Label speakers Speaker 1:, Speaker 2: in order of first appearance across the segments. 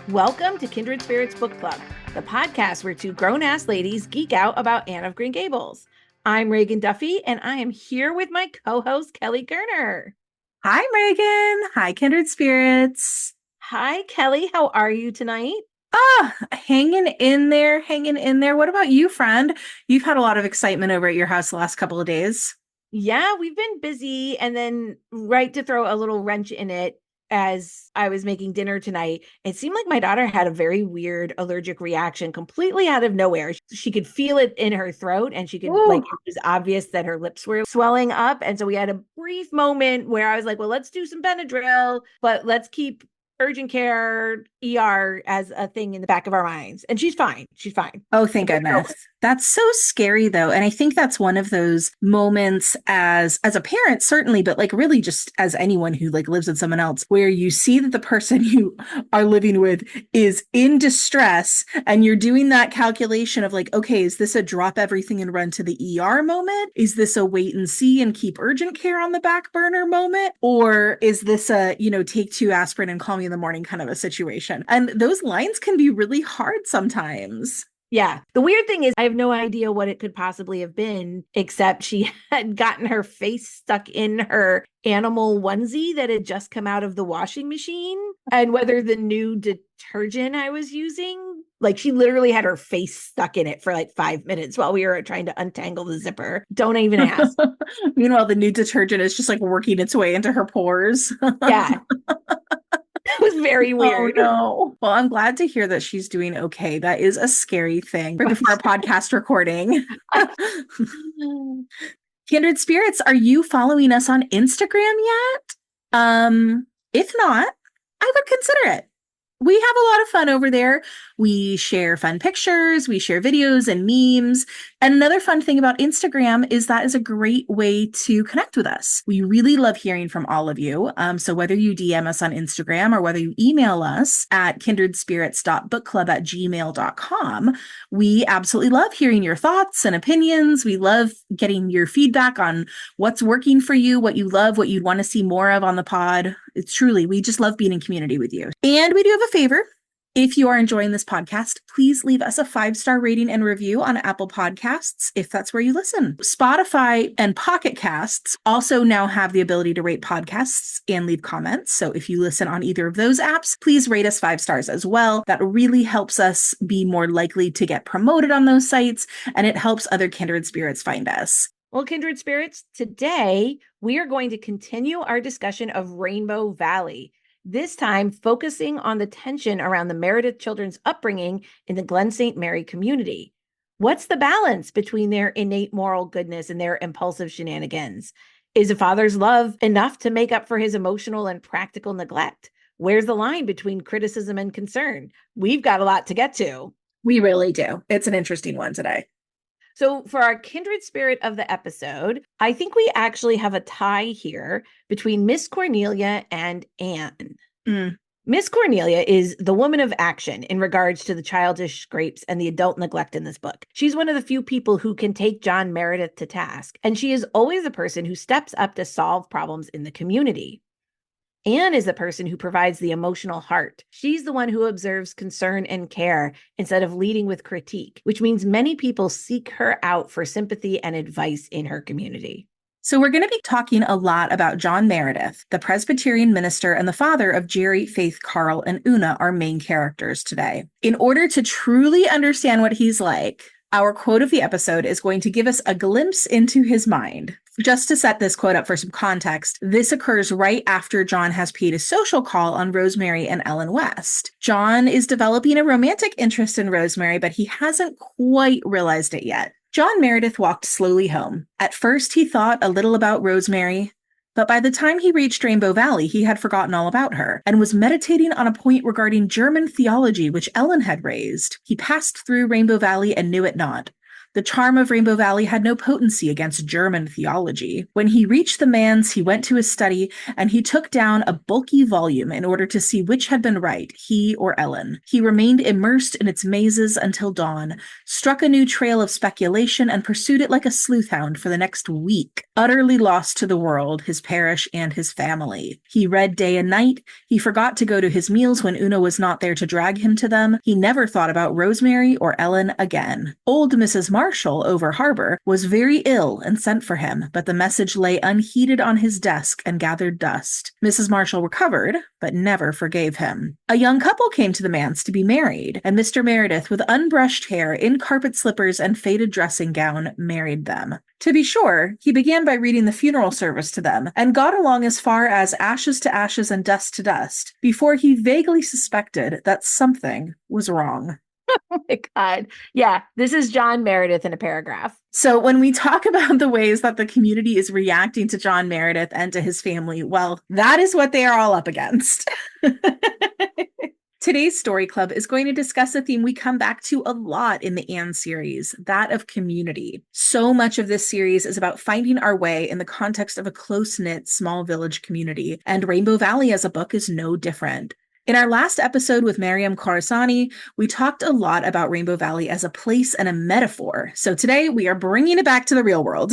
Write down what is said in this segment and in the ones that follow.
Speaker 1: Welcome to Kindred Spirits Book Club, the podcast where two grown-ass ladies geek out about Anne of Green Gables. I'm Reagan Duffy, and I am here with my co-host, Kelly Gerner.
Speaker 2: Hi, Reagan. Hi, Kindred Spirits.
Speaker 1: Hi, Kelly. How are you tonight?
Speaker 2: Hanging in there, hanging in there. What about you, friend? You've had a lot of excitement over at your house the last couple of days.
Speaker 1: Yeah, we've been busy, and then right to throw a little wrench in it, as I was making dinner tonight, it seemed like my daughter had a very weird allergic reaction completely out of nowhere. She could feel it in her throat, and she could,
Speaker 2: Ooh.
Speaker 1: it was obvious that her lips were swelling up. And so we had a brief moment where I was like, well, let's do some Benadryl, but let's keep urgent care, ER as a thing in the back of our minds. And she's fine. She's fine.
Speaker 2: Oh, thank goodness. That's so scary, though. And I think that's one of those moments as a parent, certainly, but like really just as anyone who like lives with someone else, where you see that the person you are living with is in distress, and you're doing that calculation of like, okay, is this a drop everything and run to the ER moment? Is this a wait and see and keep urgent care on the back burner moment? Or is this a, take 2 aspirin and call me in the morning kind of a situation? And those lines can be really hard sometimes.
Speaker 1: Yeah. The weird thing is I have no idea what it could possibly have been, except she had gotten her face stuck in her animal onesie that had just come out of the washing machine, and whether the new detergent I was using, like she literally had her face stuck in it for like 5 minutes while we were trying to untangle the zipper. Don't even ask.
Speaker 2: Meanwhile, the new detergent is just like working its way into her pores.
Speaker 1: Yeah. It was very weird.
Speaker 2: Oh, no. Well, I'm glad to hear that she's doing okay. That is a scary thing right before our podcast recording. Kindred Spirits, are you following us on Instagram yet? If not, I would consider it. We have a lot of fun over there. We share fun pictures, we share videos and memes. And another fun thing about Instagram is that is a great way to connect with us. We really love hearing from all of you. So whether you DM us on Instagram or whether you email us at kindredspirits.bookclub@gmail.com, we absolutely love hearing your thoughts and opinions. We love getting your feedback on what's working for you, what you love, what you'd want to see more of on the pod. It's truly, we just love being in community with you. And we do have a favor. If you are enjoying this podcast, please leave us a 5-star rating and review on Apple Podcasts, if that's where you listen. Spotify and Pocket Casts also now have the ability to rate podcasts and leave comments. So if you listen on either of those apps, please rate us 5 stars as well. That really helps us be more likely to get promoted on those sites, and it helps other kindred spirits find us.
Speaker 1: Well, Kindred Spirits, today we are going to continue our discussion of Rainbow Valley, this time focusing on the tension around the Meredith children's upbringing in the Glen St. Mary community. What's the balance between their innate moral goodness and their impulsive shenanigans? Is a father's love enough to make up for his emotional and practical neglect? Where's the line between criticism and concern? We've got a lot to get to.
Speaker 2: We really do. It's an interesting one today.
Speaker 1: So for our kindred spirit of the episode, I think we actually have a tie here between Miss Cornelia and Anne. Miss Cornelia is the woman of action in regards to the childish scrapes and the adult neglect in this book. She's one of the few people who can take John Meredith to task, and she is always the person who steps up to solve problems in the community. Anne is the person who provides the emotional heart. She's the one who observes concern and care instead of leading with critique, which means many people seek her out for sympathy and advice in her community.
Speaker 2: So we're going to be talking a lot about John Meredith, the Presbyterian minister and the father of Jerry, Faith, Carl, and Una, our main characters today. In order to truly understand what he's like, our quote of the episode is going to give us a glimpse into his mind. Just to set this quote up for some context, this occurs right after John has paid a social call on Rosemary and Ellen West. John is developing a romantic interest in Rosemary, but he hasn't quite realized it yet. John Meredith walked slowly home. At first, he thought a little about Rosemary, but by the time he reached Rainbow Valley, he had forgotten all about her and was meditating on a point regarding German theology, which Ellen had raised. He passed through Rainbow Valley and knew it not. The charm of Rainbow Valley had no potency against German theology. When he reached the manse, he went to his study, and he took down a bulky volume in order to see which had been right, he or Ellen. He remained immersed in its mazes until dawn, struck a new trail of speculation, and pursued it like a sleuth-hound for the next week, utterly lost to the world, his parish, and his family. He read day and night. He forgot to go to his meals when Una was not there to drag him to them. He never thought about Rosemary or Ellen again. Old Mrs. Marshall, over harbor, was very ill and sent for him, but the message lay unheeded on his desk and gathered dust. Mrs. Marshall recovered, but never forgave him. A young couple came to the manse to be married, and Mr. Meredith, with unbrushed hair, in carpet slippers, and faded dressing gown, married them. To be sure, he began by reading the funeral service to them, and got along as far as ashes to ashes and dust to dust, before he vaguely suspected that something was wrong.
Speaker 1: Oh my God. Yeah, this is John Meredith in a paragraph.
Speaker 2: So when we talk about the ways that the community is reacting to John Meredith and to his family, well, that is what they are all up against. Today's Story Club is going to discuss a theme we come back to a lot in the Anne series, that of community. So much of this series is about finding our way in the context of a close-knit small village community, and Rainbow Valley as a book is no different. In our last episode with Mariam Khorasani, we talked a lot about Rainbow Valley as a place and a metaphor. So today we are bringing it back to the real world.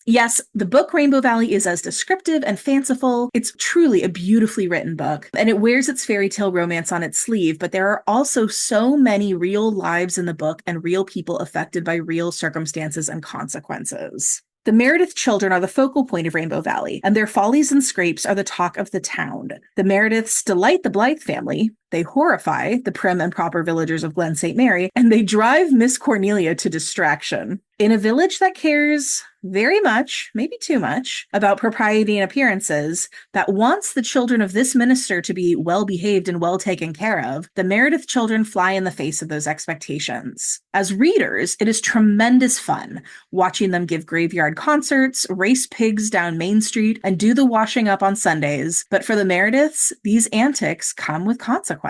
Speaker 2: Yes, the book Rainbow Valley is as descriptive and fanciful. It's truly a beautifully written book, and it wears its fairy tale romance on its sleeve, but there are also so many real lives in the book and real people affected by real circumstances and consequences. The Meredith children are the focal point of Rainbow Valley, and their follies and scrapes are the talk of the town. The Merediths delight the Blythe family, they horrify the prim and proper villagers of Glen St. Mary, and they drive Miss Cornelia to distraction. In a village that cares very much, maybe too much, about propriety and appearances, that wants the children of this minister to be well-behaved and well taken care of, the Meredith children fly in the face of those expectations. As readers, it is tremendous fun watching them give graveyard concerts, race pigs down Main Street, and do the washing up on Sundays. But for the Merediths, these antics come with consequences.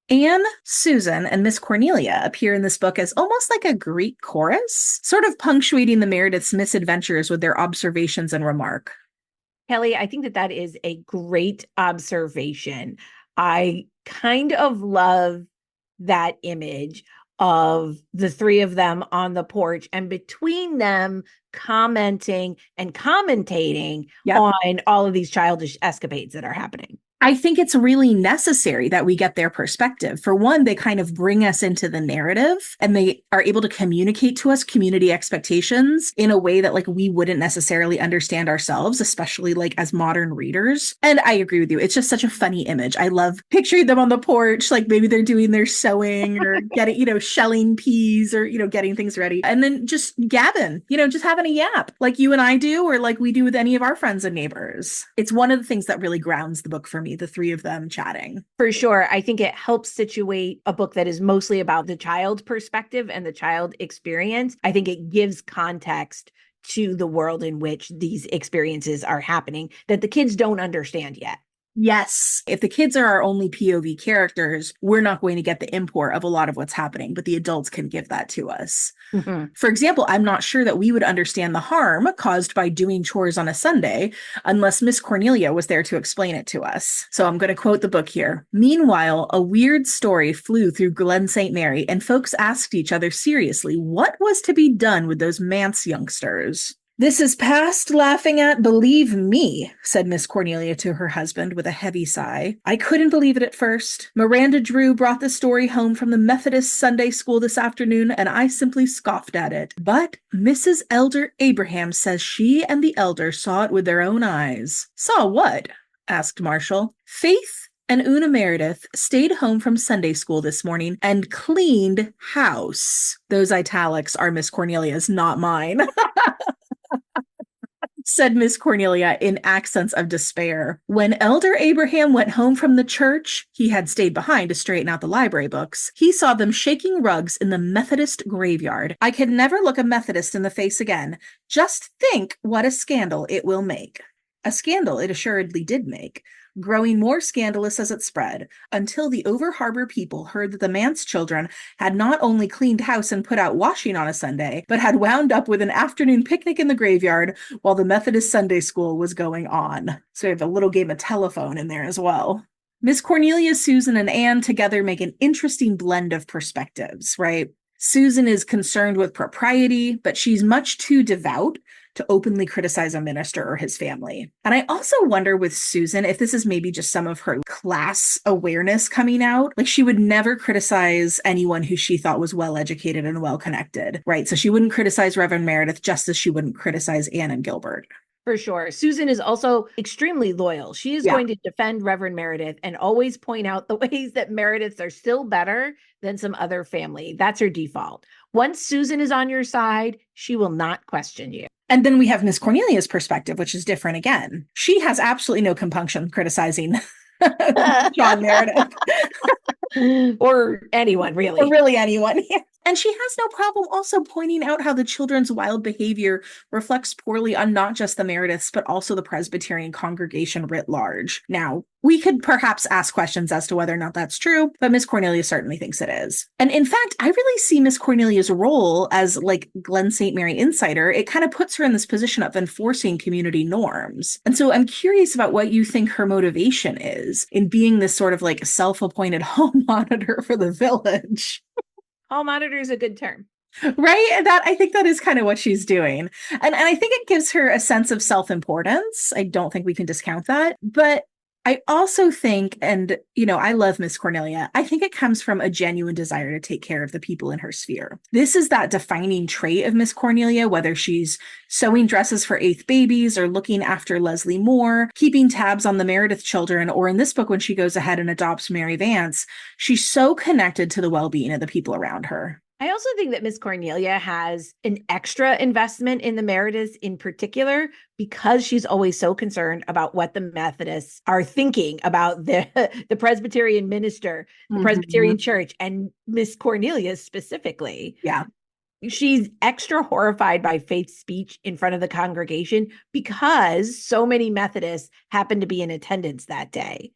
Speaker 2: Anne, Susan, and Miss Cornelia appear in this book as almost like a Greek chorus, sort of punctuating the Merediths' misadventures with their observations and remark.
Speaker 1: Kelly, I think that is a great observation. I kind of love that image of the three of them on the porch, and between them commenting and commentating on all of these childish escapades that are happening.
Speaker 2: I think it's really necessary that we get their perspective. For one, they kind of bring us into the narrative, and they are able to communicate to us community expectations in a way that like we wouldn't necessarily understand ourselves, especially like as modern readers. And I agree with you. It's just such a funny image. I love picturing them on the porch, like maybe they're doing their sewing or getting, shelling peas or, getting things ready. And then just gabbing, just having a yap like you and I do, or like we do with any of our friends and neighbors. It's one of the things that really grounds the book for me, the three of them chatting.
Speaker 1: For sure. I think it helps situate a book that is mostly about the child perspective and the child experience. I think it gives context to the world in which these experiences are happening that the kids don't understand yet.
Speaker 2: Yes. If the kids are our only POV characters, we're not going to get the import of a lot of what's happening, but the adults can give that to us. Mm-hmm. For example, I'm not sure that we would understand the harm caused by doing chores on a Sunday unless Miss Cornelia was there to explain it to us. So I'm going to quote the book here. Meanwhile, a weird story flew through Glen St. Mary, and folks asked each other seriously what was to be done with those manse youngsters. "This is past laughing at, believe me," said Miss Cornelia to her husband with a heavy sigh. "I couldn't believe it at first. Miranda Drew brought the story home from the Methodist Sunday school this afternoon, and I simply scoffed at it. But Mrs. Elder Abraham says she and the elder saw it with their own eyes." "Saw what?" asked Marshall. "Faith and Una Meredith stayed home from Sunday school this morning and cleaned house." Those italics are Miss Cornelia's, not mine. Said Miss Cornelia in accents of despair. "When Elder Abraham went home from the church," he had stayed behind to straighten out the library books, "he saw them shaking rugs in the Methodist graveyard. I could never look a Methodist in the face again. Just think what a scandal it will make." A scandal it assuredly did make. growing more scandalous as it spread, until the over-harbor people heard that the manse children had not only cleaned house and put out washing on a Sunday, but had wound up with an afternoon picnic in the graveyard while the Methodist Sunday school was going on. So we have a little game of telephone in there as well. Miss Cornelia, Susan, and Anne together make an interesting blend of perspectives, right? Susan is concerned with propriety, but she's much too devout to openly criticize a minister or his family. And I also wonder with Susan if this is maybe just some of her class awareness coming out. Like, she would never criticize anyone who she thought was well-educated and well-connected, right? So she wouldn't criticize Reverend Meredith just as she wouldn't criticize Anne and Gilbert.
Speaker 1: For sure. Susan is also extremely loyal. She is going to defend Reverend Meredith and always point out the ways that Merediths are still better than some other family. That's her default. Once Susan is on your side, she will not question you.
Speaker 2: And then we have Miss Cornelia's perspective, which is different again. She has absolutely no compunction criticizing John Meredith.
Speaker 1: Or anyone, really.
Speaker 2: Or really anyone. And she has no problem also pointing out how the children's wild behavior reflects poorly on not just the Merediths, but also the Presbyterian congregation writ large. Now, we could perhaps ask questions as to whether or not that's true, but Miss Cornelia certainly thinks it is. And in fact, I really see Miss Cornelia's role as like Glen St. Mary insider. It kind of puts her in this position of enforcing community norms. And so I'm curious about what you think her motivation is in being this sort of like self-appointed home monitor for the village.
Speaker 1: Hall monitor is a good term.
Speaker 2: Right? And that, I think that is kind of what she's doing. And I think it gives her a sense of self-importance. I don't think we can discount that. But I also think, and, I love Miss Cornelia, I think it comes from a genuine desire to take care of the people in her sphere. This is that defining trait of Miss Cornelia, whether she's sewing dresses for eighth babies or looking after Leslie Moore, keeping tabs on the Meredith children, or in this book, when she goes ahead and adopts Mary Vance, she's so connected to the well-being of the people around her.
Speaker 1: I also think that Miss Cornelia has an extra investment in the Merediths in particular, because she's always so concerned about what the Methodists are thinking about the Presbyterian minister, the Presbyterian church, and Miss Cornelia specifically.
Speaker 2: Yeah.
Speaker 1: She's extra horrified by Faith's speech in front of the congregation because so many Methodists happen to be in attendance that day.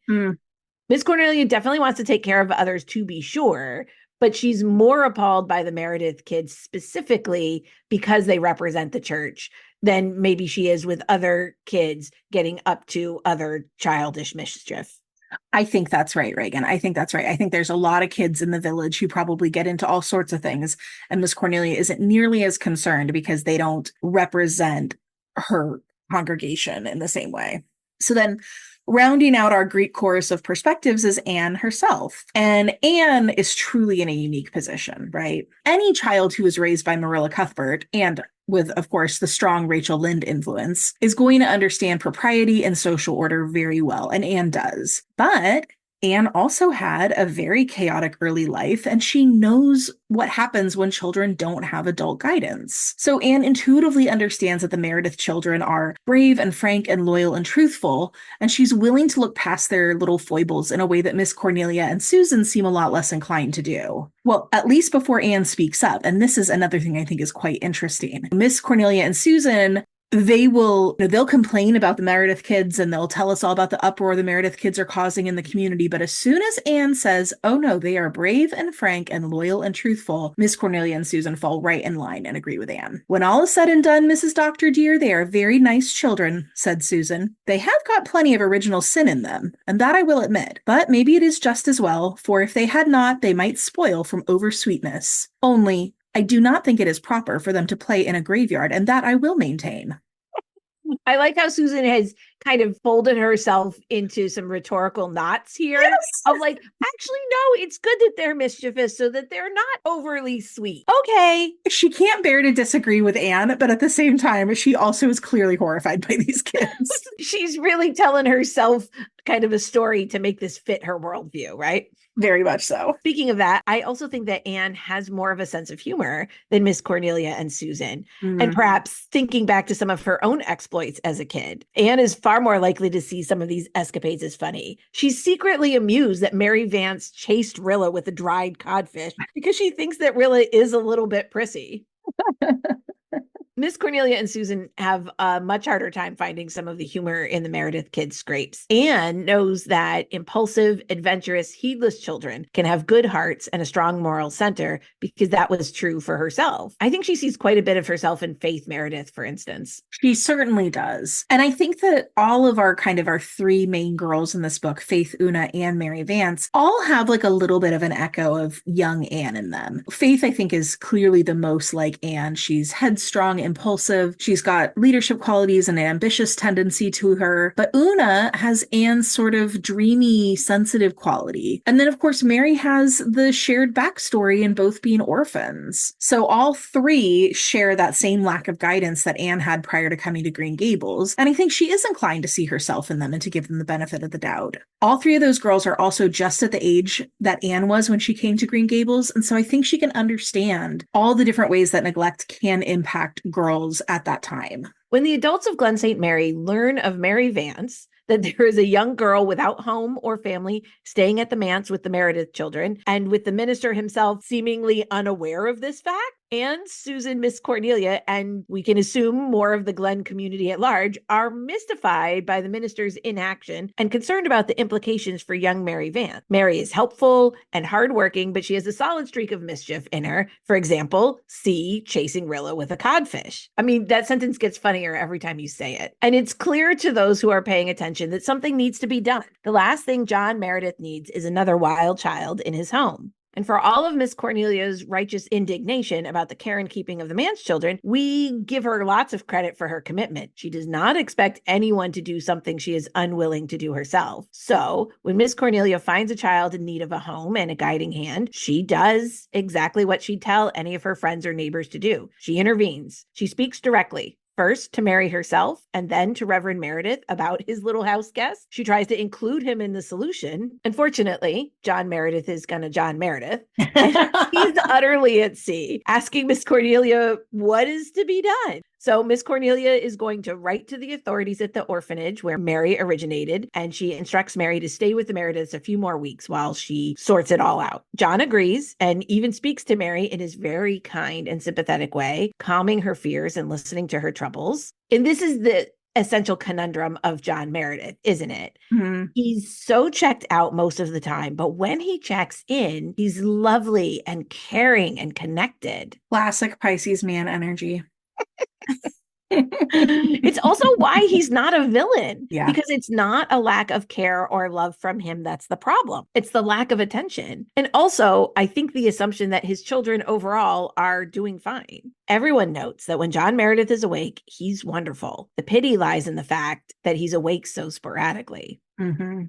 Speaker 1: Miss Cornelia definitely wants to take care of others, to be sure, but she's more appalled by the Meredith kids specifically because they represent the church than maybe she is with other kids getting up to other childish mischief.
Speaker 2: I think that's right, Reagan. I think that's right. I think there's a lot of kids in the village who probably get into all sorts of things, and Miss Cornelia isn't nearly as concerned because they don't represent her congregation in the same way. So then, rounding out our Greek chorus of perspectives is Anne herself. And Anne is truly in a unique position, right? Any child who was raised by Marilla Cuthbert, and with, of course, the strong Rachel Lynde influence, is going to understand propriety and social order very well, and Anne does. But Anne also had a very chaotic early life, and she knows what happens when children don't have adult guidance. So Anne intuitively understands that the Meredith children are brave and frank and loyal and truthful, and she's willing to look past their little foibles in a way that Miss Cornelia and Susan seem a lot less inclined to do. Well, at least before Anne speaks up, and this is another thing I think is quite interesting. Miss Cornelia and Susan, they'll complain about the Meredith kids and they'll tell us all about the uproar the Meredith kids are causing in the community. But as soon as Anne says, oh no, they are brave and frank and loyal and truthful, Miss Cornelia and Susan fall right in line and agree with Anne. When all is said and done, Mrs. Doctor dear, they are very nice children, said Susan. They have got plenty of original sin in them, and that I will admit. But maybe it is just as well, for if they had not, they might spoil from over-sweetness. Only, I do not think it is proper for them to play in a graveyard, and that I will maintain.
Speaker 1: I like how Susan has kind of folded herself into some rhetorical knots here.
Speaker 2: Yes.
Speaker 1: Of like, actually, no, it's good that they're mischievous so that they're not overly sweet. Okay.
Speaker 2: She can't bear to disagree with Anne, but at the same time, she also is clearly horrified by these kids.
Speaker 1: She's really telling herself kind of a story to make this fit her worldview, right?
Speaker 2: Very much so.
Speaker 1: Speaking of that, I also think that Anne has more of a sense of humor than Miss Cornelia and Susan. And perhaps thinking back to some of her own exploits as a kid, Anne is far more likely to see some of these escapades as funny. She's secretly amused that Mary Vance chased Rilla with a dried codfish because she thinks that Rilla is a little bit prissy. Miss Cornelia and Susan have a much harder time finding some of the humor in the Meredith kids' scrapes. Anne knows that impulsive, adventurous, heedless children can have good hearts and a strong moral center because that was true for herself. I think she sees quite a bit of herself in Faith Meredith, for instance.
Speaker 2: She certainly does. And I think that all of our three main girls in this book, Faith, Una, and Mary Vance, all have like a little bit of an echo of young Anne in them. Faith, I think, is clearly the most like Anne. She's headstrong, impulsive. She's got leadership qualities and an ambitious tendency to her. But Una has Anne's sort of dreamy, sensitive quality. And then, of course, Mary has the shared backstory in both being orphans. So all three share that same lack of guidance that Anne had prior to coming to Green Gables. And I think she is inclined to see herself in them and to give them the benefit of the doubt. All three of those girls are also just at the age that Anne was when she came to Green Gables. And so I think she can understand all the different ways that neglect can impact girls at that time.
Speaker 1: When the adults of Glen St. Mary learn of Mary Vance, that there is a young girl without home or family staying at the manse with the Meredith children, and with the minister himself seemingly unaware of this fact, and Susan, Miss Cornelia, and we can assume more of the Glen community at large, are mystified by the minister's inaction and concerned about the implications for young Mary Vance. Mary is helpful and hardworking, but she has a solid streak of mischief in her. For example, see chasing Rilla with a codfish. I mean, that sentence gets funnier every time you say it. And it's clear to those who are paying attention that something needs to be done. The last thing John Meredith needs is another wild child in his home. And for all of Miss Cornelia's righteous indignation about the care and keeping of the man's children, we give her lots of credit for her commitment. She does not expect anyone to do something she is unwilling to do herself. So when Miss Cornelia finds a child in need of a home and a guiding hand, she does exactly what she'd tell any of her friends or neighbors to do. She intervenes. She speaks directly. First to Mary herself, and then to Reverend Meredith about his little house guest. She tries to include him in the solution. Unfortunately, John Meredith is gonna John Meredith. He's utterly at sea, asking Miss Cornelia what is to be done. So Miss Cornelia is going to write to the authorities at the orphanage where Mary originated, and she instructs Mary to stay with the Merediths a few more weeks while she sorts it all out. John agrees and even speaks to Mary in his very kind and sympathetic way, calming her fears and listening to her troubles. And this is the essential conundrum of John Meredith, isn't it? Mm-hmm. He's so checked out most of the time, but when he checks in, he's lovely and caring and connected.
Speaker 2: Classic Pisces man energy.
Speaker 1: It's also why he's not a villain, because it's not a lack of care or love from him that's the problem. It's the lack of attention. And also, I think the assumption that his children overall are doing fine. Everyone notes that when John Meredith is awake, he's wonderful. The pity lies in the fact that he's awake so sporadically. Mm-hmm.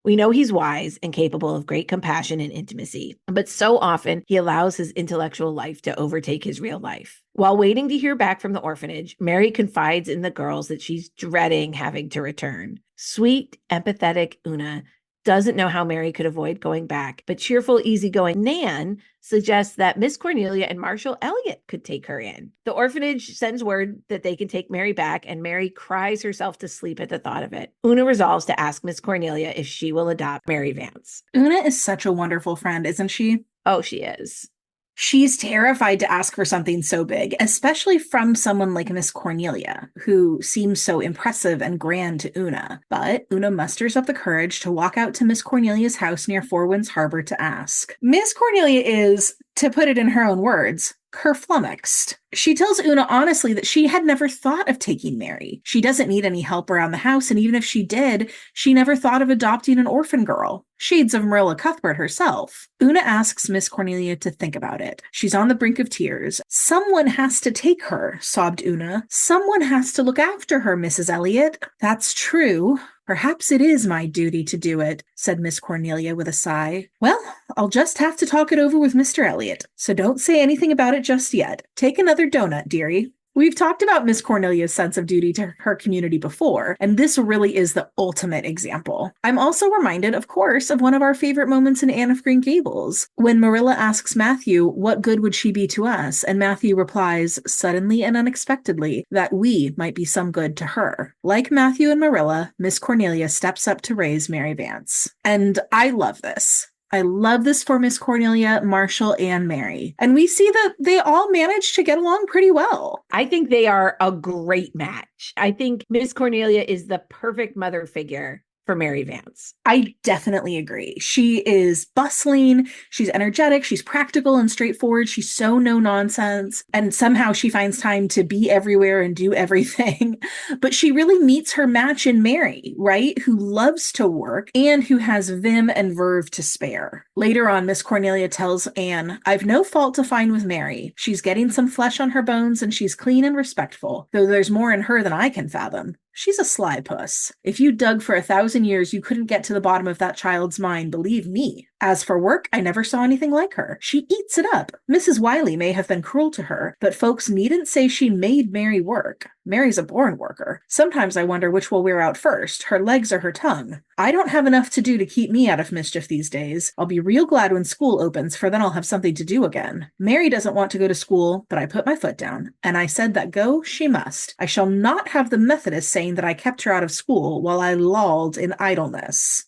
Speaker 1: We know he's wise and capable of great compassion and intimacy, but so often he allows his intellectual life to overtake his real life. While waiting to hear back from the orphanage, Mary confides in the girls that she's dreading having to return. Sweet, empathetic Una doesn't know how Mary could avoid going back, but cheerful, easygoing Nan suggests that Miss Cornelia and Marshall Elliott could take her in. The orphanage sends word that they can take Mary back, and Mary cries herself to sleep at the thought of it. Una resolves to ask Miss Cornelia if she will adopt Mary Vance.
Speaker 2: Una is such a wonderful friend, isn't she?
Speaker 1: Oh, she is.
Speaker 2: She's terrified to ask for something so big, especially from someone like Miss Cornelia, who seems so impressive and grand to Una. But Una musters up the courage to walk out to Miss Cornelia's house near Four Winds Harbor to ask. Miss Cornelia is, to put it in her own words, kerflummoxed. She tells Una honestly that she had never thought of taking Mary. She doesn't need any help around the house, and even if she did, she never thought of adopting an orphan girl. Shades of Marilla Cuthbert herself. Una asks Miss Cornelia to think about it. She's on the brink of tears. Someone has to take her, sobbed Una. Someone has to look after her, Mrs. Elliott. That's true. Perhaps it is my duty to do it, said Miss Cornelia with a sigh. Well, I'll just have to talk it over with Mr. Elliott, so don't say anything about it just yet. Take another donut, dearie. We've talked about Miss Cornelia's sense of duty to her community before, and this really is the ultimate example. I'm also reminded, of course, of one of our favorite moments in Anne of Green Gables, when Marilla asks Matthew, what good would she be to us? And Matthew replies, suddenly and unexpectedly, that we might be some good to her. Like Matthew and Marilla, Miss Cornelia steps up to raise Mary Vance. And I love this. I love this for Miss Cornelia, Marshall, and Mary. And we see that they all manage to get along pretty well.
Speaker 1: I think they are a great match. I think Miss Cornelia is the perfect mother figure for Mary Vance.
Speaker 2: I definitely agree. She is bustling, she's energetic, she's practical and straightforward, she's so no nonsense, and somehow she finds time to be everywhere and do everything. But she really meets her match in Mary, right? Who loves to work and who has vim and verve to spare. Later on, Miss Cornelia tells Anne, I've no fault to find with Mary. She's getting some flesh on her bones and she's clean and respectful, though there's more in her than I can fathom. She's a sly puss. If you dug for 1,000 years, you couldn't get to the bottom of that child's mind, believe me. As for work, I never saw anything like her. She eats it up. Mrs. Wiley may have been cruel to her, but folks needn't say she made Mary work. Mary's a born worker. Sometimes I wonder which will wear out first, her legs or her tongue. I don't have enough to do to keep me out of mischief these days. I'll be real glad when school opens, for then I'll have something to do again. Mary doesn't want to go to school, but I put my foot down, and I said that go she must. I shall not have the Methodists saying that I kept her out of school while I lolled in idleness.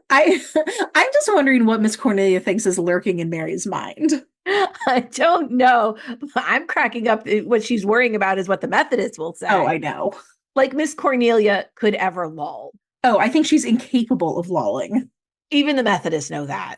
Speaker 2: I'm just wondering what Miss Cornelia thinks is lurking in Mary's mind.
Speaker 1: I don't know. I'm cracking up. What she's worrying about is what the Methodists will say.
Speaker 2: Oh, I know.
Speaker 1: Like Miss Cornelia could ever lull.
Speaker 2: Oh, I think she's incapable of lolling.
Speaker 1: Even the Methodists know that.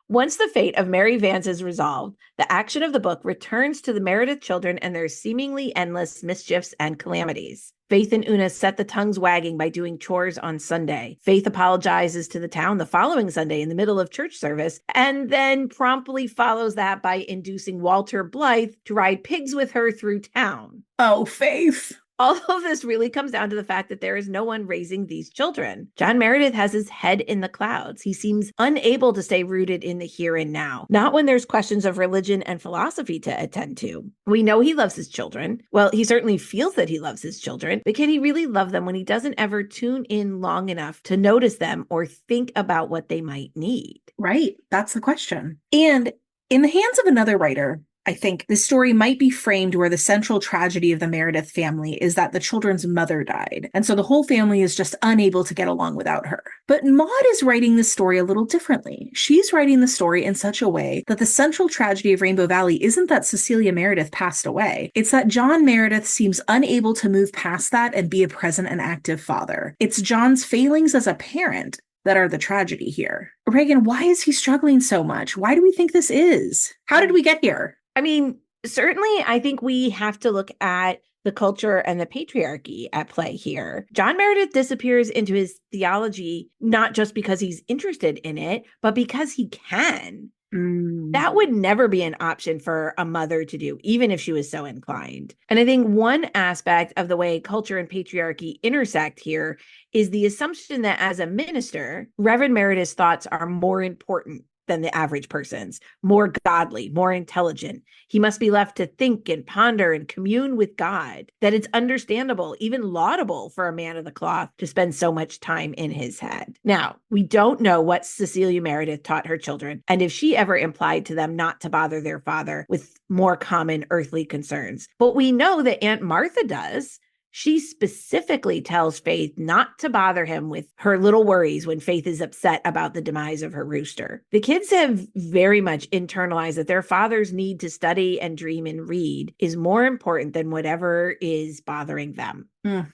Speaker 1: Once the fate of Mary Vance is resolved, the action of the book returns to the Meredith children and their seemingly endless mischiefs and calamities. Faith and Una set the tongues wagging by doing chores on Sunday. Faith apologizes to the town the following Sunday in the middle of church service, and then promptly follows that by inducing Walter Blythe to ride pigs with her through town.
Speaker 2: Oh, Faith.
Speaker 1: All of this really comes down to the fact that there is no one raising these children. John Meredith has his head in the clouds. He seems unable to stay rooted in the here and now, not when there's questions of religion and philosophy to attend to. We know he loves his children. Well, he certainly feels that he loves his children, but can he really love them when he doesn't ever tune in long enough to notice them or think about what they might need?
Speaker 2: Right. That's the question. And in the hands of another writer, I think this story might be framed where the central tragedy of the Meredith family is that the children's mother died, and so the whole family is just unable to get along without her. But Maud is writing the story a little differently. She's writing the story in such a way that the central tragedy of Rainbow Valley isn't that Cecilia Meredith passed away. It's that John Meredith seems unable to move past that and be a present and active father. It's John's failings as a parent that are the tragedy here. Reagan, why is he struggling so much? Why do we think this is? How did we get here?
Speaker 1: I mean, certainly, I think we have to look at the culture and the patriarchy at play here. John Meredith disappears into his theology, not just because he's interested in it, but because he can. That would never be an option for a mother to do, even if she was so inclined. And I think one aspect of the way culture and patriarchy intersect here is the assumption that as a minister, Reverend Meredith's thoughts are more important than the average person's, more godly, more intelligent. He must be left to think and ponder and commune with God, that it's understandable, even laudable for a man of the cloth to spend so much time in his head. Now, we don't know what Cecilia Meredith taught her children, and if she ever implied to them not to bother their father with more common earthly concerns. But we know that Aunt Martha does. She specifically tells Faith not to bother him with her little worries when Faith is upset about the demise of her rooster. The kids have very much internalized that their father's need to study and dream and read is more important than whatever is bothering them.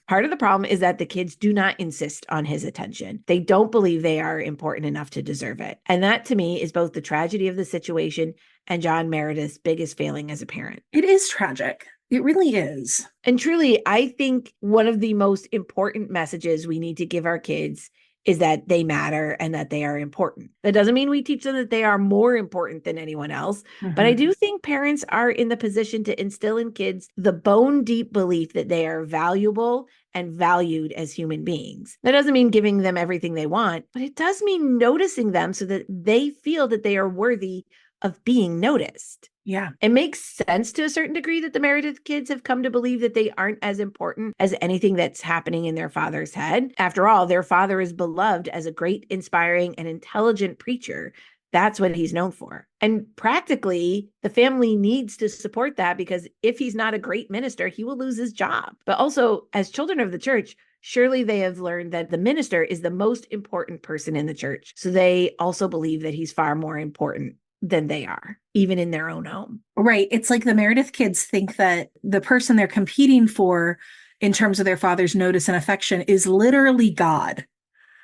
Speaker 1: Part of the problem is that the kids do not insist on his attention. They don't believe they are important enough to deserve it. And that, to me, is both the tragedy of the situation and John Meredith's biggest failing as a parent.
Speaker 2: It is tragic. It really is.
Speaker 1: And truly, I think one of the most important messages we need to give our kids is that they matter and that they are important. That doesn't mean we teach them that they are more important than anyone else. But I do think parents are in the position to instill in kids the bone deep belief that they are valuable and valued as human beings. That doesn't mean giving them everything they want, but it does mean noticing them so that they feel that they are worthy of being noticed.
Speaker 2: Yeah.
Speaker 1: It makes sense to a certain degree that the Meredith kids have come to believe that they aren't as important as anything that's happening in their father's head. After all, their father is beloved as a great, inspiring, and intelligent preacher. That's what he's known for. And practically, the family needs to support that because if he's not a great minister, he will lose his job. But also, as children of the church, Surely they have learned that the minister is the most important person in the church. So they also believe that he's far more important than they are, even in their own home.
Speaker 2: Right. It's like the Meredith kids think that the person they're competing for in terms of their father's notice and affection is literally God.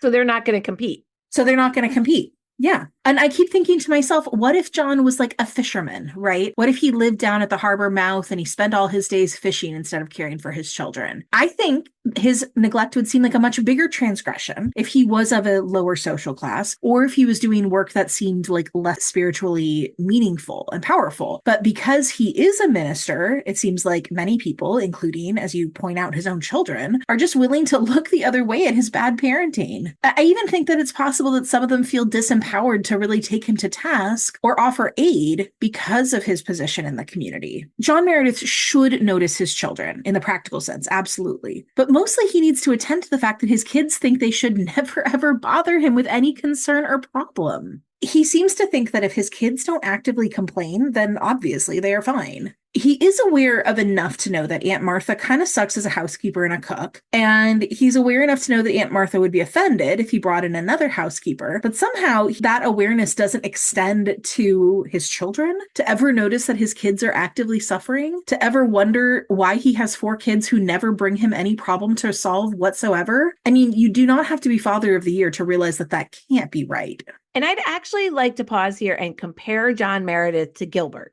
Speaker 1: So they're not going to compete.
Speaker 2: So they're not going to compete. Yeah. And I keep thinking to myself, what if John was like a fisherman, right? What if he lived down at the harbor mouth and he spent all his days fishing instead of caring for his children? I think his neglect would seem like a much bigger transgression if he was of a lower social class, or if he was doing work that seemed like less spiritually meaningful and powerful. But because he is a minister, it seems like many people, including, as you point out, his own children, are just willing to look the other way at his bad parenting. I even think that it's possible that some of them feel disempowered to really take him to task or offer aid because of his position in the community. John Meredith should notice his children in the practical sense, absolutely. But mostly he needs to attend to the fact that his kids think they should never ever bother him with any concern or problem. He seems to think that if his kids don't actively complain, then obviously they are fine. He is aware of enough to know that Aunt Martha kind of sucks as a housekeeper and a cook. And he's aware enough to know that Aunt Martha would be offended if he brought in another housekeeper. But somehow that awareness doesn't extend to his children, to ever notice that his kids are actively suffering, to ever wonder why he has 4 kids who never bring him any problem to solve whatsoever. I mean, you do not have to be Father of the Year to realize that that can't be right.
Speaker 1: And I'd actually like to pause here and compare John Meredith to Gilbert.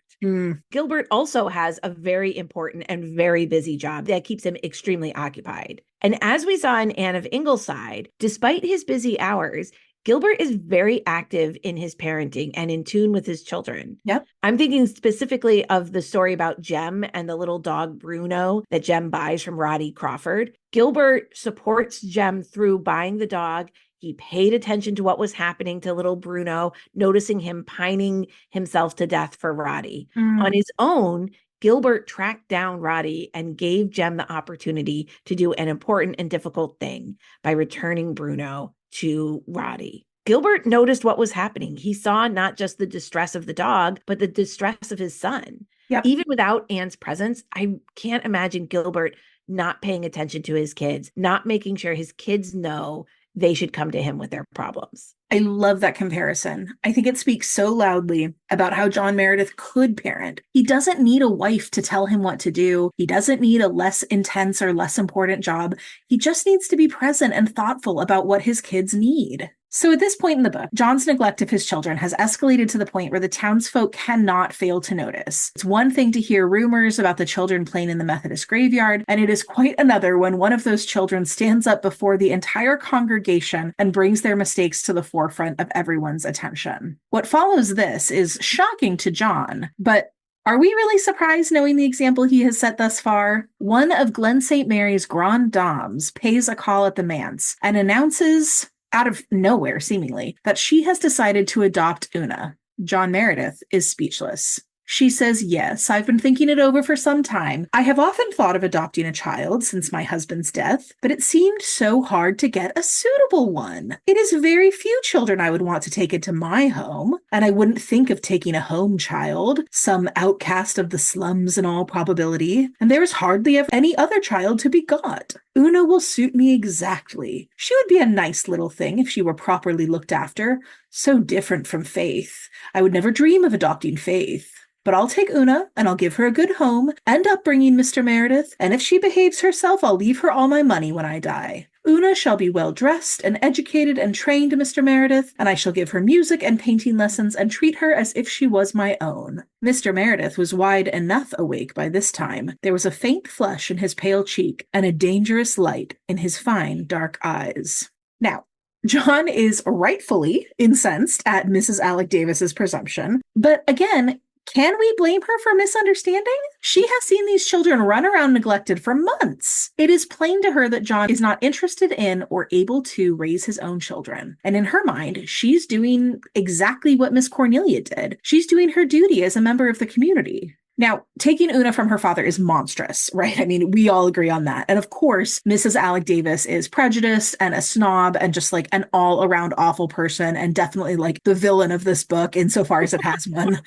Speaker 1: Gilbert also has a very important and very busy job that keeps him extremely occupied. And as we saw in Anne of Ingleside, despite his busy hours, Gilbert is very active in his parenting and in tune with his children.
Speaker 2: Yep.
Speaker 1: I'm thinking specifically of the story about Jem and the little dog Bruno that Jem buys from Roddy Crawford. Gilbert supports Jem through buying the dog. He paid attention to what was happening to little Bruno, noticing him pining himself to death for Roddy. On his own, Gilbert tracked down Roddy and gave Jem the opportunity to do an important and difficult thing by returning Bruno to Roddy. Gilbert noticed what was happening. He saw not just the distress of the dog, but the distress of his son.
Speaker 2: Yep.
Speaker 1: Even without Anne's presence, I can't imagine Gilbert not paying attention to his kids, not making sure his kids know they should come to him with their problems.
Speaker 2: I love that comparison. I think it speaks so loudly about how John Meredith could parent. He doesn't need a wife to tell him what to do. He doesn't need a less intense or less important job. He just needs to be present and thoughtful about what his kids need. So at this point in the book, John's neglect of his children has escalated to the point where the townsfolk cannot fail to notice. It's one thing to hear rumors about the children playing in the Methodist graveyard, and it is quite another when one of those children stands up before the entire congregation and brings their mistakes to the forefront of everyone's attention. What follows this is shocking to John, but are we really surprised knowing the example he has set thus far? One of Glen St. Mary's grand dames pays a call at the manse and announces, out of nowhere seemingly, that she has decided to adopt Una. John Meredith is speechless. She says, "Yes, I've been thinking it over for some time. I have often thought of adopting a child since my husband's death, but it seemed so hard to get a suitable one. It is very few children I would want to take into my home, and I wouldn't think of taking a home child, some outcast of the slums in all probability, and there is hardly ever any other child to be got. Una will suit me exactly. She would be a nice little thing if she were properly looked after. So different from Faith. I would never dream of adopting Faith. But I'll take Una, and I'll give her a good home and upbringing, Mr. Meredith, and if she behaves herself, I'll leave her all my money when I die. Una shall be well dressed and educated and trained, Mr. Meredith, and I shall give her music and painting lessons and treat her as if she was my own." Mr. Meredith was wide enough awake by this time. There was a faint flush in his pale cheek and a dangerous light in his fine, dark eyes. Now, John is rightfully incensed at Mrs. Alec Davis's presumption, but again, can we blame her for misunderstanding? She has seen these children run around neglected for months. It is plain to her that John is not interested in or able to raise his own children. And in her mind, she's doing exactly what Miss Cornelia did. She's doing her duty as a member of the community. Now, taking Una from her father is monstrous, right? I mean, we all agree on that. And of course, Mrs. Alec Davis is prejudiced and a snob and just like an all around awful person, and definitely like the villain of this book insofar as it has one.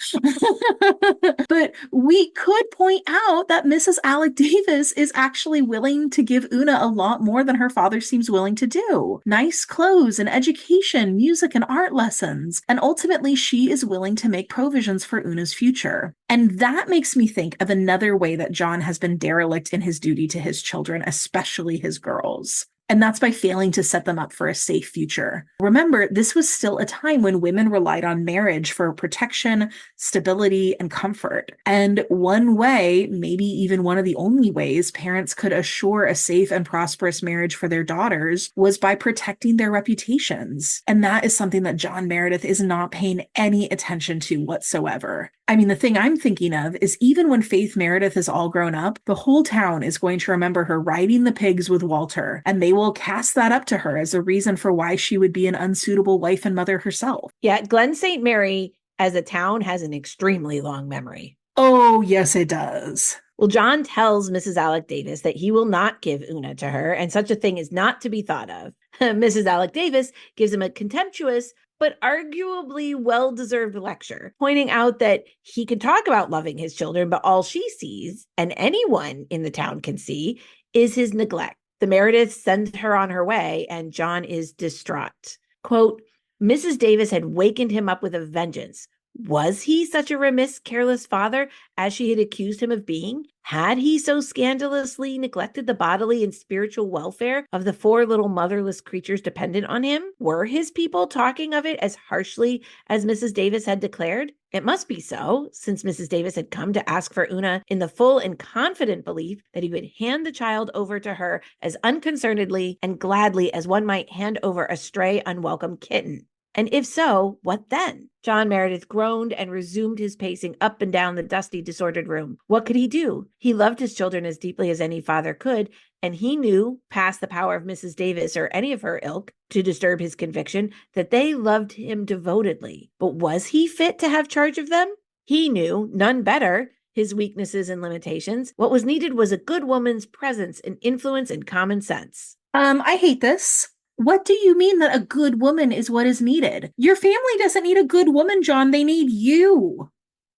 Speaker 2: But we could point out that Mrs. Alec Davis is actually willing to give Una a lot more than her father seems willing to do. Nice clothes and education, music and art lessons. And ultimately, she is willing to make provisions for Una's future. And that makes me think of another way that John has been derelict in his duty to his children, especially his girls. And that's by failing to set them up for a safe future. Remember, this was still a time when women relied on marriage for protection, stability, and comfort. And one way, maybe even one of the only ways parents could assure a safe and prosperous marriage for their daughters was by protecting their reputations. And that is something that John Meredith is not paying any attention to whatsoever. I mean, the thing I'm thinking of is even when Faith Meredith is all grown up, the whole town is going to remember her riding the pigs with Walter, and they will cast that up to her as a reason for why she would be an unsuitable wife and mother herself.
Speaker 1: Yeah, Glen St. Mary as a town has an extremely long memory.
Speaker 2: Oh, yes, it does.
Speaker 1: Well, John tells Mrs. Alec Davis that he will not give Una to her, and such a thing is not to be thought of. Mrs. Alec Davis gives him a contemptuous but arguably well-deserved lecture, pointing out that he can talk about loving his children, but all she sees, and anyone in the town can see, is his neglect. The Merediths send her on her way, and John is distraught. Quote, Mrs. Davis had wakened him up with a vengeance. Was he such a remiss, careless father as she had accused him of being? Had he so scandalously neglected the bodily and spiritual welfare of the four little motherless creatures dependent on him? Were his people talking of it as harshly as Mrs. Davis had declared? It must be so, since Mrs. Davis had come to ask for Una in the full and confident belief that he would hand the child over to her as unconcernedly and gladly as one might hand over a stray, unwelcome kitten. And if so, what then? John Meredith groaned and resumed his pacing up and down the dusty, disordered room. What could he do? He loved his children as deeply as any father could, and he knew, past the power of Mrs. Davis or any of her ilk to disturb his conviction, that they loved him devotedly. But was he fit to have charge of them? He knew, none better, his weaknesses and limitations. What was needed was a good woman's presence and influence and common sense.
Speaker 2: I hate this. What do you mean that a good woman is what is needed? Your family doesn't need a good woman, John. They need you.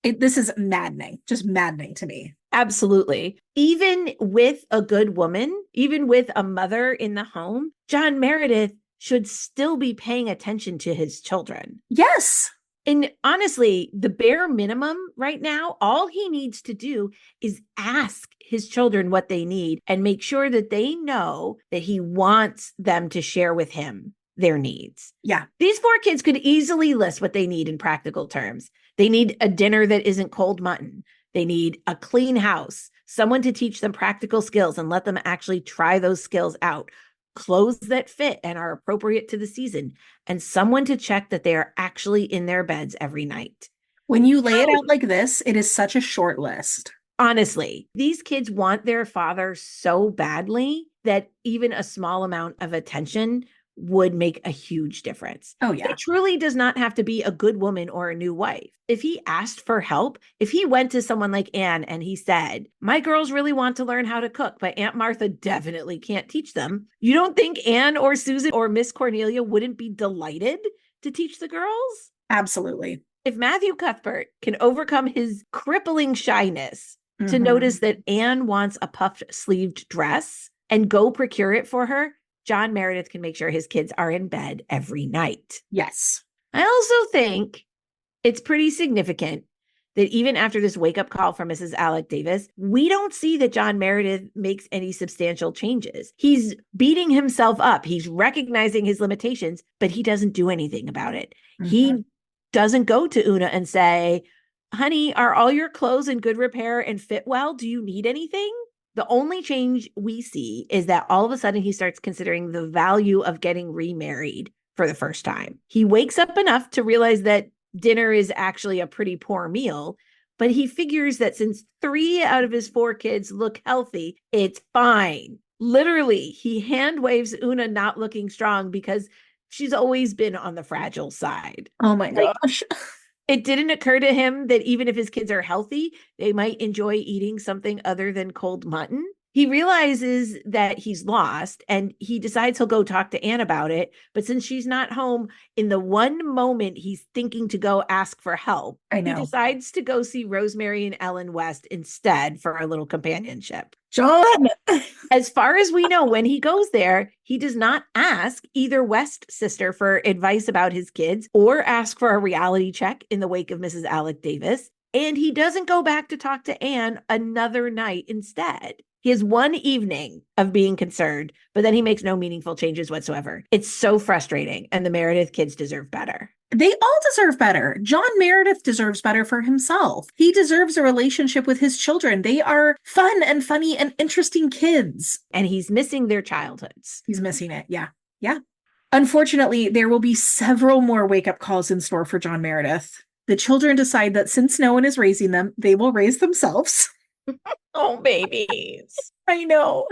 Speaker 2: This is maddening, just maddening to me.
Speaker 1: Absolutely. Even with a good woman, even with a mother in the home, John Meredith should still be paying attention to his children.
Speaker 2: Yes.
Speaker 1: And honestly, the bare minimum right now, all he needs to do is ask his children what they need and make sure that they know that he wants them to share with him their needs.
Speaker 2: Yeah.
Speaker 1: These four kids could easily list what they need in practical terms. They need a dinner that isn't cold mutton. They need a clean house, someone to teach them practical skills and let them actually try those skills out, clothes that fit and are appropriate to the season, and someone to check that they are actually in their beds every night.
Speaker 2: When you lay it out like this, it is such a short list.
Speaker 1: Honestly, these kids want their father so badly that even a small amount of attention would make a huge difference.
Speaker 2: Oh, yeah.
Speaker 1: It truly does not have to be a good woman or a new wife. If he asked for help, if he went to someone like Anne and he said, my girls really want to learn how to cook, but Aunt Martha definitely can't teach them. You don't think Anne or Susan or Miss Cornelia wouldn't be delighted to teach the girls?
Speaker 2: Absolutely.
Speaker 1: If Matthew Cuthbert can overcome his crippling shyness to notice that Anne wants a puffed-sleeved dress and go procure it for her, John Meredith can make sure his kids are in bed every night.
Speaker 2: Yes.
Speaker 1: I also think it's pretty significant that even after this wake-up call from Mrs. Alec Davis, we don't see that John Meredith makes any substantial changes. He's beating himself up. He's recognizing his limitations, but he doesn't do anything about it. He doesn't go to Una and say, honey, are all your clothes in good repair and fit well? Do you need anything? The only change we see is that all of a sudden he starts considering the value of getting remarried for the first time. He wakes up enough to realize that dinner is actually a pretty poor meal, but he figures that since 3 out of his 4 kids look healthy, it's fine. Literally, he hand waves Una not looking strong because she's always been on the fragile side.
Speaker 2: Oh my gosh.
Speaker 1: It didn't occur to him that even if his kids are healthy, they might enjoy eating something other than cold mutton. He realizes that he's lost and he decides he'll go talk to Anne about it. But since she's not home, in the one moment he's thinking to go ask for help,
Speaker 2: I
Speaker 1: he
Speaker 2: know.
Speaker 1: decides to go see Rosemary and Ellen West instead for a little companionship.
Speaker 2: John!
Speaker 1: As far as we know, when he goes there, he does not ask either West sister for advice about his kids or ask for a reality check in the wake of Mrs. Alec Davis. And he doesn't go back to talk to Anne another night instead. He has one evening of being concerned, but then he makes no meaningful changes whatsoever. It's so frustrating, and the Meredith kids deserve better.
Speaker 2: They all deserve better. John Meredith deserves better for himself. He deserves a relationship with his children. They are fun and funny and interesting kids.
Speaker 1: And he's missing their childhoods.
Speaker 2: He's missing it. Yeah. Yeah. Unfortunately, there will be several more wake-up calls in store for John Meredith. The children decide that since no one is raising them, they will raise themselves.
Speaker 1: Oh, babies.
Speaker 2: I know.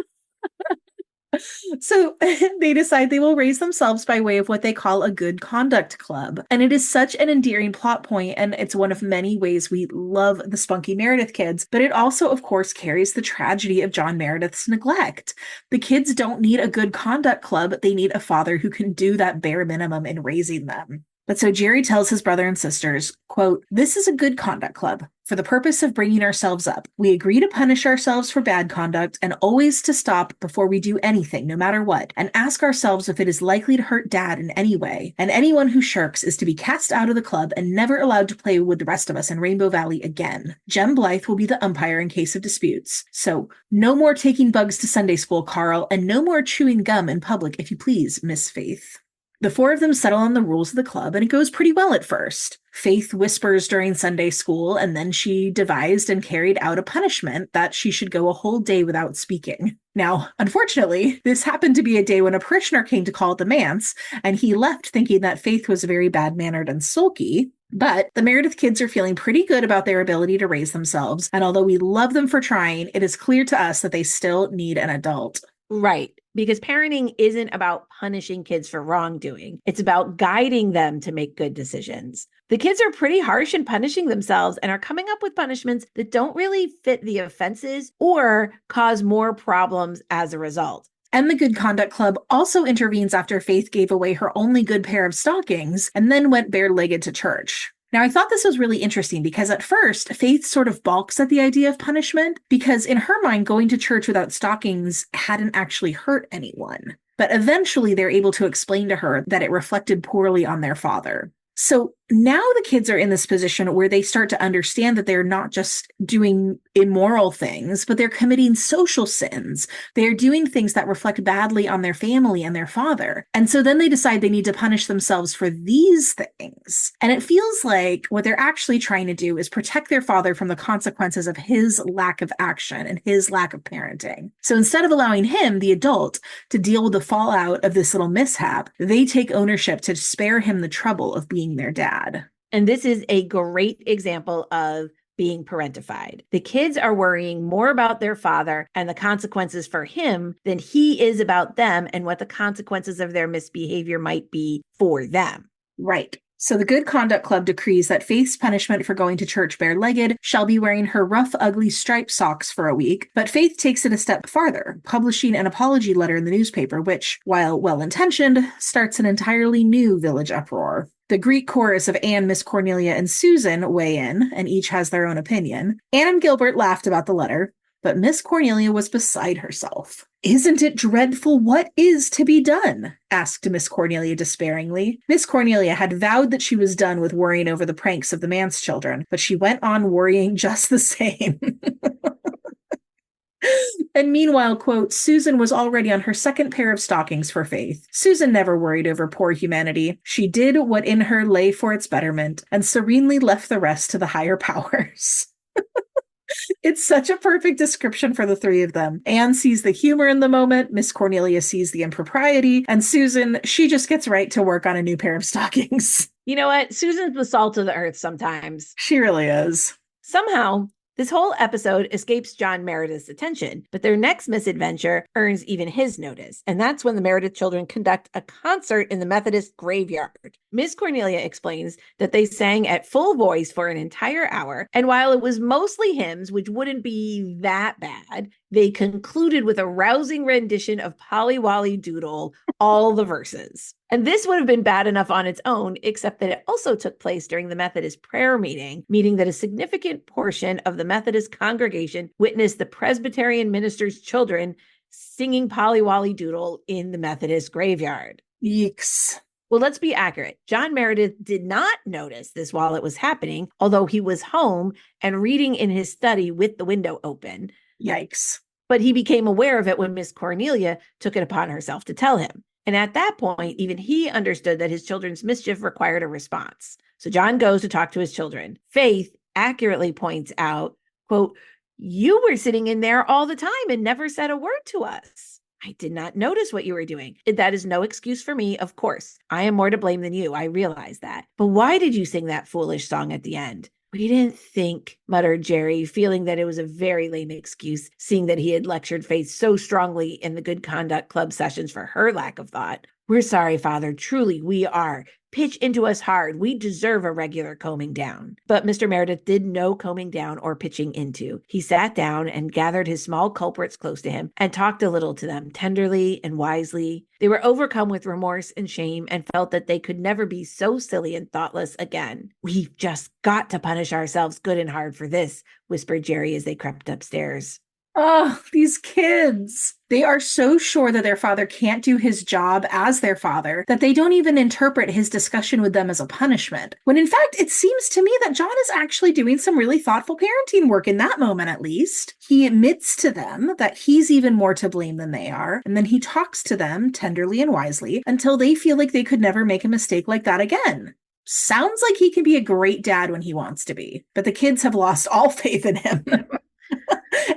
Speaker 2: So they decide they will raise themselves by way of what they call a good conduct club. And it is such an endearing plot point, and it's one of many ways we love the spunky Meredith kids, but it also, of course, carries the tragedy of John Meredith's neglect. The kids don't need a good conduct club, they need a father who can do that bare minimum in raising them. But so Jerry tells his brother and sisters, quote, "This is a good conduct club for the purpose of bringing ourselves up. We agree to punish ourselves for bad conduct and always to stop before we do anything, no matter what, and ask ourselves if it is likely to hurt Dad in any way. And anyone who shirks is to be cast out of the club and never allowed to play with the rest of us in Rainbow Valley again. Jem Blythe will be the umpire in case of disputes. So no more taking bugs to Sunday school, Carl, and no more chewing gum in public, if you please, Miss Faith." The four of them settle on the rules of the club, and it goes pretty well at first. Faith whispers during Sunday school, and then she devised and carried out a punishment that she should go a whole day without speaking. Now, unfortunately, this happened to be a day when a parishioner came to call at the manse, and he left thinking that Faith was very bad-mannered and sulky. But the Meredith kids are feeling pretty good about their ability to raise themselves, and although we love them for trying, it is clear to us that they still need an adult.
Speaker 1: Right. Because parenting isn't about punishing kids for wrongdoing. It's about guiding them to make good decisions. The kids are pretty harsh in punishing themselves and are coming up with punishments that don't really fit the offenses or cause more problems as a result.
Speaker 2: And the Good Conduct Club also intervenes after Faith gave away her only good pair of stockings and then went bare-legged to church. Now, I thought this was really interesting because at first, Faith sort of balks at the idea of punishment because in her mind, going to church without stockings hadn't actually hurt anyone. But eventually, they're able to explain to her that it reflected poorly on their father. So now the kids are in this position where they start to understand that they're not just doing immoral things, but they're committing social sins. They're doing things that reflect badly on their family and their father. And so then they decide they need to punish themselves for these things. And it feels like what they're actually trying to do is protect their father from the consequences of his lack of action and his lack of parenting. So instead of allowing him, the adult, to deal with the fallout of this little mishap, they take ownership to spare him the trouble of being their dad.
Speaker 1: And this is a great example of being parentified. The kids are worrying more about their father and the consequences for him than he is about them and what the consequences of their misbehavior might be for them.
Speaker 2: Right. So the Good Conduct Club decrees that Faith's punishment for going to church bare-legged shall be wearing her rough, ugly striped socks for a week, but Faith takes it a step farther, publishing an apology letter in the newspaper, which, while well-intentioned, starts an entirely new village uproar. The Greek chorus of Anne, Miss Cornelia, and Susan weigh in, and each has their own opinion. Anne and Gilbert laughed about the letter, but Miss Cornelia was beside herself. "Isn't it dreadful? What is to be done?" asked Miss Cornelia despairingly. Miss Cornelia had vowed that she was done with worrying over the pranks of the manse children, but she went on worrying just the same. And meanwhile, quote, Susan was already on her second pair of stockings for Faith. Susan never worried over poor humanity. She did what in her lay for its betterment and serenely left the rest to the higher powers. It's such a perfect description for the three of them. Anne sees the humor in the moment, Miss Cornelia sees the impropriety, and Susan, she just gets right to work on a new pair of stockings.
Speaker 1: You know what? Susan's the salt of the earth sometimes.
Speaker 2: She really is.
Speaker 1: Somehow, This whole episode escapes John Meredith's attention, but their next misadventure earns even his notice. And that's when the Meredith children conduct a concert in the Methodist graveyard. Miss Cornelia explains that they sang at full voice for an entire hour. And while it was mostly hymns, which wouldn't be that bad, they concluded with a rousing rendition of Polly Wolly Doodle, all the verses. And this would have been bad enough on its own, except that it also took place during the Methodist prayer meeting, meaning that a significant portion of the Methodist congregation witnessed the Presbyterian minister's children singing Polly Wolly Doodle in the Methodist graveyard.
Speaker 2: Yeeks.
Speaker 1: Well, let's be accurate. John Meredith did not notice this while it was happening, although he was home and reading in his study with the window open.
Speaker 2: Yikes.
Speaker 1: But he became aware of it when Miss Cornelia took it upon herself to tell him. And at that point, even he understood that his children's mischief required a response. So John goes to talk to his children. Faith accurately points out, quote, "You were sitting in there all the time and never said a word to us. I did not notice what you were doing. That is no excuse for me, of course. I am more to blame than you. I realize that. But why did you sing that foolish song at the end?" "We didn't think," muttered Jerry, feeling that it was a very lame excuse, seeing that he had lectured Faith so strongly in the Good Conduct Club sessions for her lack of thought. "We're sorry, Father. Truly, we are. Pitch into us hard. We deserve a regular combing down." But Mr. Meredith did no combing down or pitching into. He sat down and gathered his small culprits close to him and talked a little to them, tenderly and wisely. They were overcome with remorse and shame and felt that they could never be so silly and thoughtless again. "We've just got to punish ourselves good and hard for this," whispered Jerry as they crept upstairs.
Speaker 2: Oh, these kids. They are so sure that their father can't do his job as their father that they don't even interpret his discussion with them as a punishment. When in fact, it seems to me that John is actually doing some really thoughtful parenting work in that moment, at least. He admits to them that he's even more to blame than they are, and then he talks to them tenderly and wisely until they feel like they could never make a mistake like that again. Sounds like he can be a great dad when he wants to be, but the kids have lost all faith in him.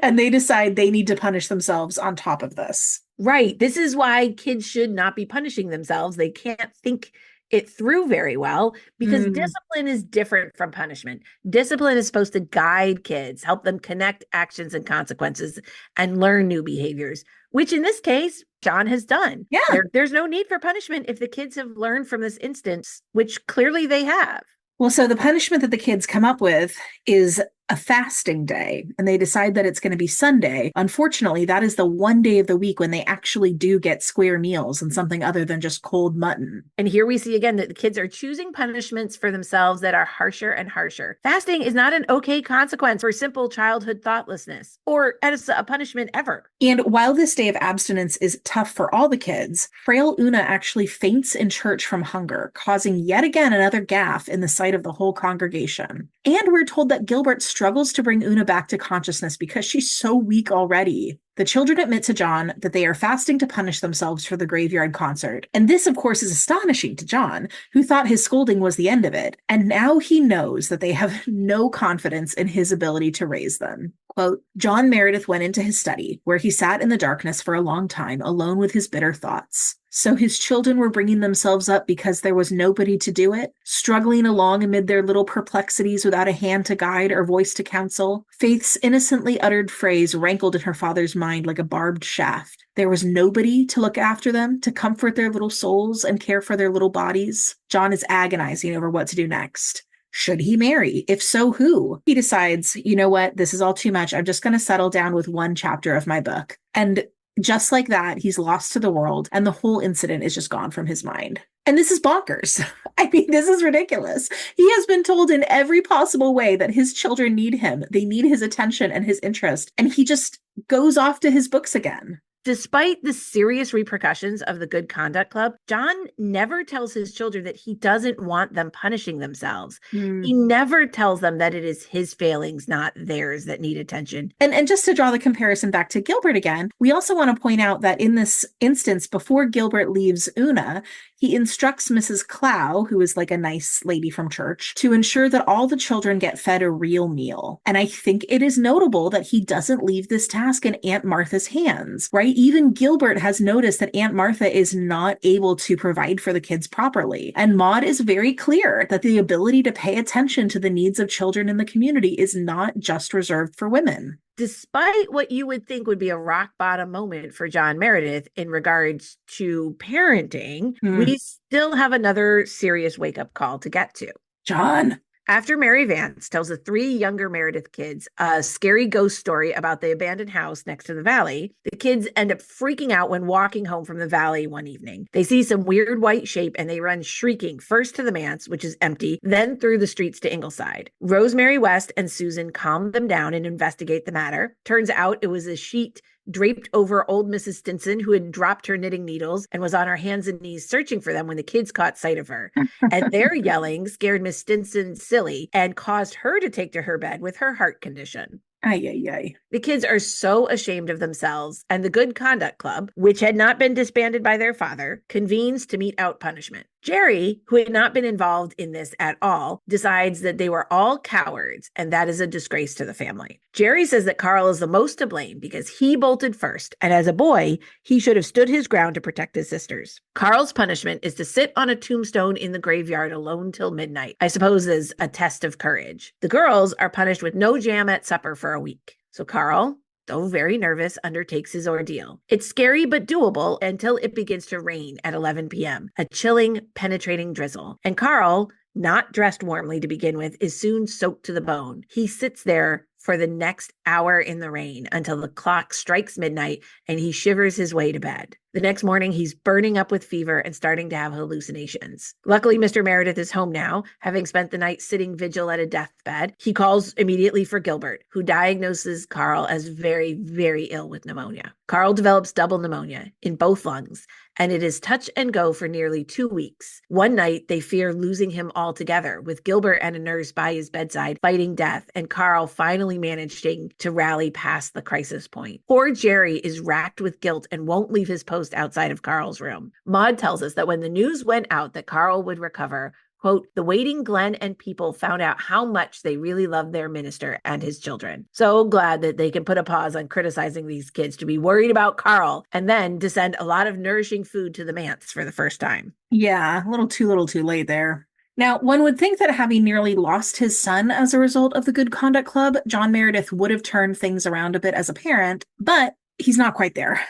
Speaker 2: And they decide they need to punish themselves on top of this.
Speaker 1: Right. This is why kids should not be punishing themselves. They can't think it through very well because discipline is different from punishment. Discipline is supposed to guide kids, help them connect actions and consequences and learn new behaviors, which in this case, John has done.
Speaker 2: Yeah.
Speaker 1: There's no need for punishment if the kids have learned from this instance, which clearly they have.
Speaker 2: Well, so the punishment that the kids come up with is a fasting day, and they decide that it's going to be Sunday. Unfortunately, that is the one day of the week when they actually do get square meals and something other than just cold mutton.
Speaker 1: And here we see again that the kids are choosing punishments for themselves that are harsher and harsher. Fasting is not an okay consequence for simple childhood thoughtlessness or as a punishment ever.
Speaker 2: And while this day of abstinence is tough for all the kids, frail Una actually faints in church from hunger, causing yet again another gaffe in the sight of the whole congregation. And we're told that Gilbert struggles to bring Una back to consciousness because she's so weak already. The children admit to John that they are fasting to punish themselves for the graveyard concert. And this, of course, is astonishing to John, who thought his scolding was the end of it. And now he knows that they have no confidence in his ability to raise them. Quote, John Meredith went into his study, where he sat in the darkness for a long time, alone with his bitter thoughts. So his children were bringing themselves up because there was nobody to do it, struggling along amid their little perplexities without a hand to guide or voice to counsel. Faith's innocently uttered phrase rankled in her father's mind like a barbed shaft. There was nobody to look after them, to comfort their little souls and care for their little bodies. John is agonizing over what to do next. Should he marry? If so, who? He decides, you know what, this is all too much. I'm just going to settle down with one chapter of my book. And just like that, he's lost to the world, and the whole incident is just gone from his mind. And this is bonkers. I mean, this is ridiculous. He has been told in every possible way that his children need him. They need his attention and his interest. And he just goes off to his books again.
Speaker 1: Despite the serious repercussions of the Good Conduct Club, John never tells his children that he doesn't want them punishing themselves. He never tells them that it is his failings, not theirs, that need attention.
Speaker 2: And just to draw the comparison back to Gilbert again, we also want to point out that in this instance, before Gilbert leaves Una, he instructs Mrs. Clow, who is like a nice lady from church, to ensure that all the children get fed a real meal. And I think it is notable that he doesn't leave this task in Aunt Martha's hands, right? even Gilbert has noticed that Aunt Martha is not able to provide for the kids properly. And Maud is very clear that the ability to pay attention to the needs of children in the community is not just reserved for women.
Speaker 1: Despite what you would think would be a rock bottom moment for John Meredith in regards to parenting, we still have another serious wake up call to get to.
Speaker 2: John.
Speaker 1: After Mary Vance tells the 3 younger Meredith kids a scary ghost story about the abandoned house next to the valley, the kids end up freaking out when walking home from the valley one evening. They see some weird white shape and they run shrieking first to the manse, which is empty, then through the streets to Ingleside. Rosemary West and Susan calm them down and investigate the matter. Turns out it was a sheet draped over old Mrs. Stinson, who had dropped her knitting needles and was on her hands and knees searching for them when the kids caught sight of her. And their yelling scared Miss Stinson silly and caused her to take to her bed with her heart condition.
Speaker 2: Ay, ay, ay.
Speaker 1: The kids are so ashamed of themselves, and the Good Conduct Club, which had not been disbanded by their father, convenes to mete out punishment. Jerry, who had not been involved in this at all, decides that they were all cowards, and that is a disgrace to the family. Jerry says that Carl is the most to blame because he bolted first, and as a boy, he should have stood his ground to protect his sisters. Carl's punishment is to sit on a tombstone in the graveyard alone till midnight, I suppose as a test of courage. The girls are punished with no jam at supper for a week. So Carl, though very nervous, undertakes his ordeal. It's scary but doable until it begins to rain at 11 p.m., a chilling, penetrating drizzle. And Carl, not dressed warmly to begin with, is soon soaked to the bone. He sits there for the next hour in the rain until the clock strikes midnight and he shivers his way to bed. The next morning, he's burning up with fever and starting to have hallucinations. Luckily, Mr. Meredith is home now, having spent the night sitting vigil at a deathbed. He calls immediately for Gilbert, who diagnoses Carl as very, very ill with pneumonia. Carl develops double pneumonia in both lungs, and it is touch and go for nearly 2 weeks. One night, they fear losing him altogether, with Gilbert and a nurse by his bedside fighting death, and Carl finally managing to rally past the crisis point. Poor Jerry is racked with guilt and won't leave his post outside of Carl's room. Maud tells us that when the news went out that Carl would recover, quote, the waiting Glenn and people found out how much they really loved their minister and his children. So glad that they can put a pause on criticizing these kids to be worried about Carl and then to send a lot of nourishing food to the manse for the first time.
Speaker 2: Yeah, a little too late there. Now, one would think that having nearly lost his son as a result of the Good Conduct Club, John Meredith would have turned things around a bit as a parent, but he's not quite there.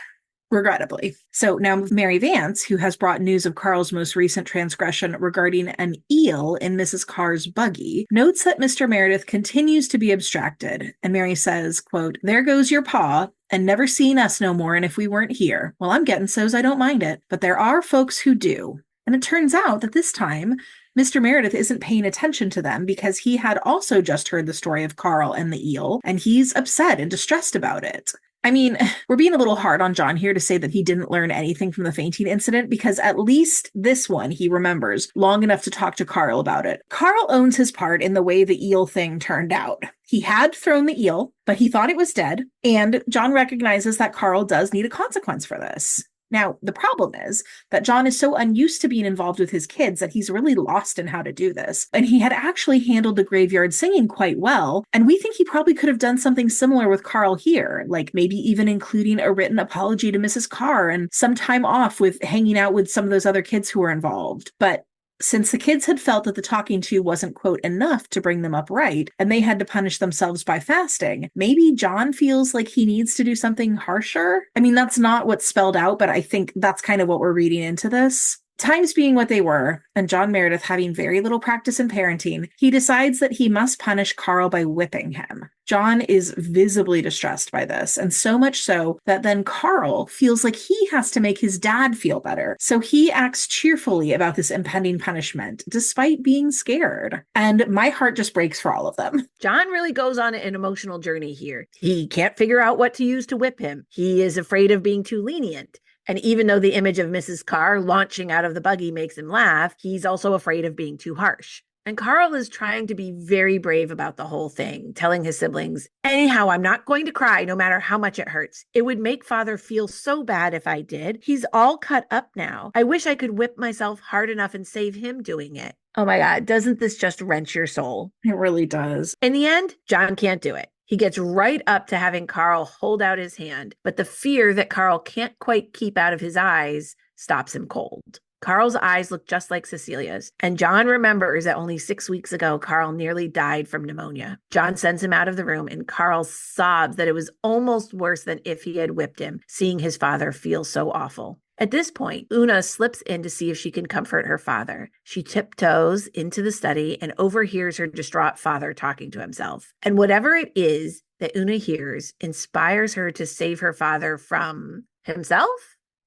Speaker 2: Regrettably. So now Mary Vance, who has brought news of Carl's most recent transgression regarding an eel in Mrs. Carr's buggy, notes that Mr. Meredith continues to be abstracted. And Mary says, quote, there goes your pa, and never seen us no more, and if we weren't here. Well, I'm getting so's I don't mind it, but there are folks who do. And it turns out that this time, Mr. Meredith isn't paying attention to them because he had also just heard the story of Carl and the eel, and he's upset and distressed about it. I mean, we're being a little hard on John here to say that he didn't learn anything from the fainting incident because at least this one he remembers long enough to talk to Carl about it. Carl owns his part in the way the eel thing turned out. He had thrown the eel, but he thought it was dead, and John recognizes that Carl does need a consequence for this. Now, the problem is that John is so unused to being involved with his kids that he's really lost in how to do this. And he had actually handled the graveyard singing quite well. And we think he probably could have done something similar with Carl here, like maybe even including a written apology to Mrs. Carr and some time off with hanging out with some of those other kids who were involved. But since the kids had felt that the talking to wasn't, quote, enough to bring them up right, and they had to punish themselves by fasting, maybe John feels like he needs to do something harsher. I mean, that's not what's spelled out, but I think that's kind of what we're reading into this. Times being what they were, and John Meredith having very little practice in parenting, he decides that he must punish Carl by whipping him. John is visibly distressed by this, and so much so that then Carl feels like he has to make his dad feel better. So he acts cheerfully about this impending punishment, despite being scared. And my heart just breaks for all of them.
Speaker 1: John really goes on an emotional journey here. He can't figure out what to use to whip him. He is afraid of being too lenient. And even though the image of Mrs. Carr launching out of the buggy makes him laugh, he's also afraid of being too harsh. And Carl is trying to be very brave about the whole thing, telling his siblings, anyhow, I'm not going to cry no matter how much it hurts. It would make Father feel so bad if I did. He's all cut up now. I wish I could whip myself hard enough and save him doing it. Oh my God, doesn't this just wrench your soul?
Speaker 2: It really does.
Speaker 1: In the end, John can't do it. He gets right up to having Carl hold out his hand, but the fear that Carl can't quite keep out of his eyes stops him cold. Carl's eyes look just like Cecilia's, and John remembers that only 6 weeks ago, Carl nearly died from pneumonia. John sends him out of the room, and Carl sobs that it was almost worse than if he had whipped him, seeing his father feel so awful. At this point, Una slips in to see if she can comfort her father. She tiptoes into the study and overhears her distraught father talking to himself. And whatever it is that Una hears inspires her to save her father from himself,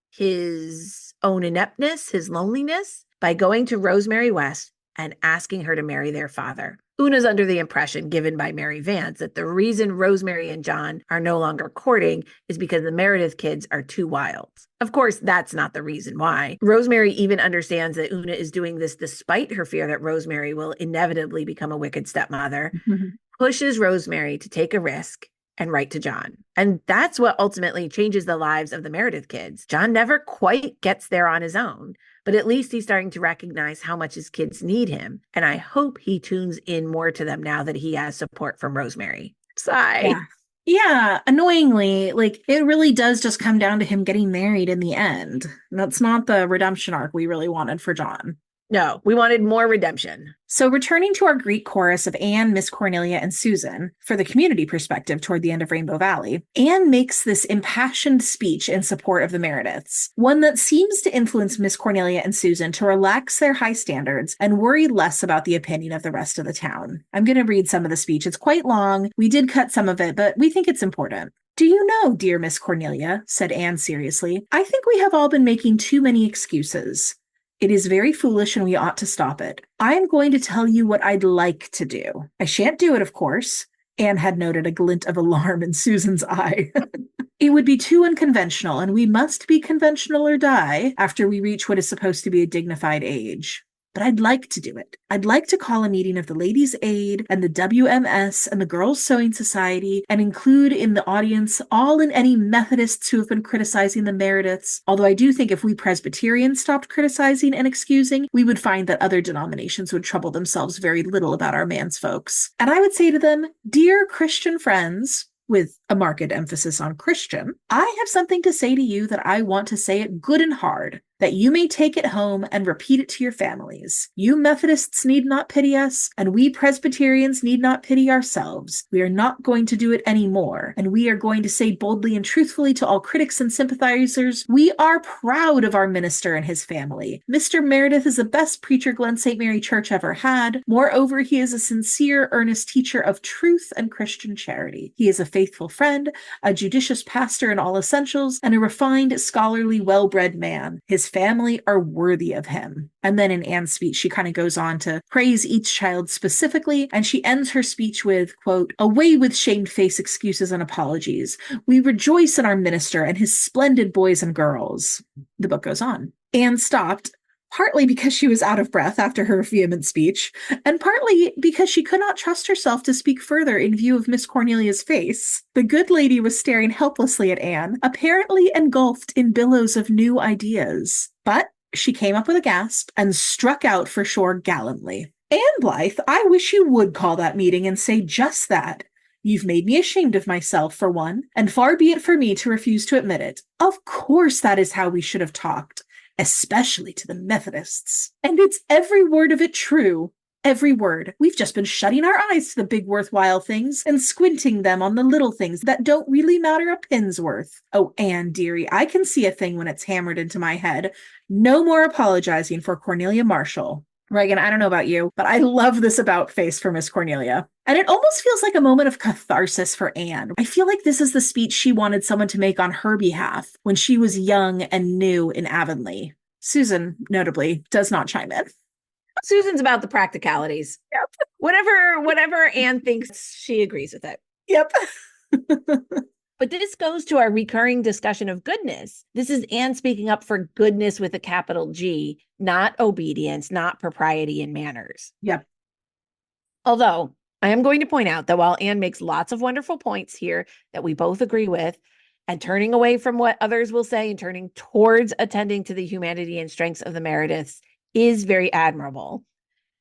Speaker 1: his own ineptness, his loneliness, by going to Rosemary West and asking her to marry their father. Una's under the impression given by Mary Vance that the reason Rosemary and John are no longer courting is because the Meredith kids are too wild. Of course, that's not the reason why. Rosemary even understands that Una is doing this despite her fear that Rosemary will inevitably become a wicked stepmother, pushes Rosemary to take a risk and write to John. And that's what ultimately changes the lives of the Meredith kids. John never quite gets there on his own, but at least he's starting to recognize how much his kids need him. And I hope he tunes in more to them now that he has support from Rosemary. Sigh.
Speaker 2: Yeah, annoyingly, like it really does just come down to him getting married in the end. That's not the redemption arc we really wanted for John.
Speaker 1: No, we wanted more redemption.
Speaker 2: So returning to our Greek chorus of Anne, Miss Cornelia, and Susan for the community perspective toward the end of Rainbow Valley, Anne makes this impassioned speech in support of the Merediths, one that seems to influence Miss Cornelia and Susan to relax their high standards and worry less about the opinion of the rest of the town. I'm going to read some of the speech. It's quite long. We did cut some of it, but we think it's important. "Do you know, dear Miss Cornelia," said Anne seriously, "I think we have all been making too many excuses. It is very foolish and we ought to stop it. I am going to tell you what I'd like to do. I shan't do it, of course." Anne had noted a glint of alarm in Susan's eye. "It would be too unconventional, and we must be conventional or die after we reach what is supposed to be a dignified age. But I'd like to do it. I'd like to call a meeting of the Ladies' Aid and the WMS and the Girls' Sewing Society and include in the audience all and any Methodists who have been criticizing the Merediths, although I do think if we Presbyterians stopped criticizing and excusing, we would find that other denominations would trouble themselves very little about our man's folks. And I would say to them, dear Christian friends," with a marked emphasis on Christian, "I have something to say to you that I want to say it good and hard, that you may take it home and repeat it to your families. You Methodists need not pity us, and we Presbyterians need not pity ourselves. We are not going to do it anymore, and we are going to say boldly and truthfully to all critics and sympathizers, we are proud of our minister and his family. Mr. Meredith is the best preacher Glen St. Mary Church ever had. Moreover, he is a sincere, earnest teacher of truth and Christian charity. He is a faithful friend, a judicious pastor in all essentials, and a refined, scholarly, well-bred man. His family are worthy of him." And then in Anne's speech, she kind of goes on to praise each child specifically, and she ends her speech with, quote, "Away with shamed-faced excuses and apologies. We rejoice in our minister and his splendid boys and girls." The book goes on. Anne stopped, partly because she was out of breath after her vehement speech, and partly because she could not trust herself to speak further in view of Miss Cornelia's face. The good lady was staring helplessly at Anne, apparently engulfed in billows of new ideas. But she came up with a gasp and struck out for shore gallantly. "Anne Blythe, I wish you would call that meeting and say just that. You've made me ashamed of myself, for one, and far be it for me to refuse to admit it. Of course that is how we should have talked. Especially to the Methodists. And it's every word of it true. Every word. We've just been shutting our eyes to the big worthwhile things and squinting them on the little things that don't really matter a pin's worth. Oh, Anne, dearie, I can see a thing when it's hammered into my head. No more apologizing for Cornelia Marshall." Reagan, I don't know about you, but I love this about face for Miss Cornelia. And it almost feels like a moment of catharsis for Anne. I feel like this is the speech she wanted someone to make on her behalf when she was young and new in Avonlea. Susan, notably, does not chime in.
Speaker 1: Susan's about the practicalities.
Speaker 2: Yep.
Speaker 1: Whatever Anne thinks, she agrees with it.
Speaker 2: Yep.
Speaker 1: But this goes to our recurring discussion of goodness. This is Anne speaking up for goodness with a capital G, not obedience, not propriety and manners.
Speaker 2: Yep.
Speaker 1: Although I am going to point out that while Anne makes lots of wonderful points here that we both agree with, and turning away from what others will say and turning towards attending to the humanity and strengths of the Merediths is very admirable,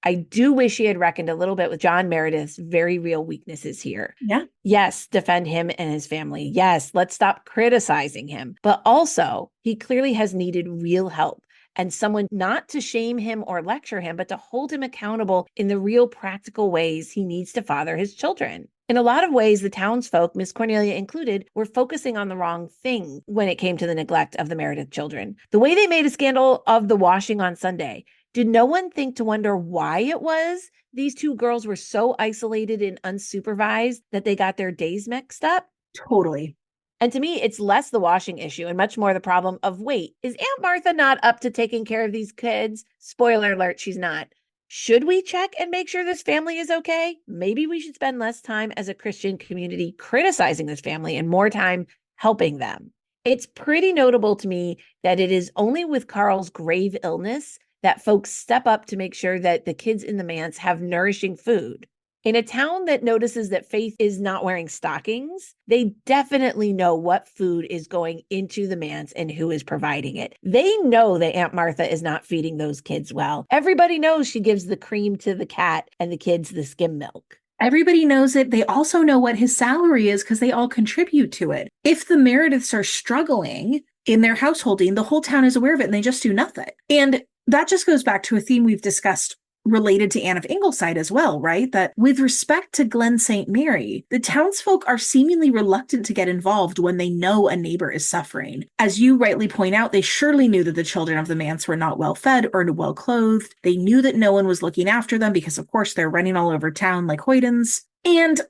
Speaker 1: I do wish he had reckoned a little bit with John Meredith's very real weaknesses here.
Speaker 2: Yeah.
Speaker 1: Yes, defend him and his family. Yes, let's stop criticizing him. But also, he clearly has needed real help and someone not to shame him or lecture him, but to hold him accountable in the real practical ways he needs to father his children. In a lot of ways, the townsfolk, Miss Cornelia included, were focusing on the wrong thing when it came to the neglect of the Meredith children. The way they made a scandal of the washing on Sunday, did no one think to wonder why it was these two girls were so isolated and unsupervised that they got their days mixed up?
Speaker 2: Totally.
Speaker 1: And to me, it's less the washing issue and much more the problem of, wait, is Aunt Martha not up to taking care of these kids? Spoiler alert, she's not. Should we check and make sure this family is okay? Maybe we should spend less time as a Christian community criticizing this family and more time helping them. It's pretty notable to me that it is only with Carl's grave illness that folks step up to make sure that the kids in the manse have nourishing food. In a town that notices that Faith is not wearing stockings, they definitely know what food is going into the manse and who is providing it. They know that Aunt Martha is not feeding those kids well. Everybody knows she gives the cream to the cat and the kids the skim milk.
Speaker 2: Everybody knows it. They also know what his salary is because they all contribute to it. If the Merediths are struggling in their householding, the whole town is aware of it and they just do nothing. And that just goes back to a theme we've discussed related to Anne of Ingleside as well, right? That with respect to Glen St. Mary, the townsfolk are seemingly reluctant to get involved when they know a neighbor is suffering. As you rightly point out, they surely knew that the children of the manse were not well fed or well clothed. They knew that no one was looking after them because, of course, they're running all over town like hoydens. And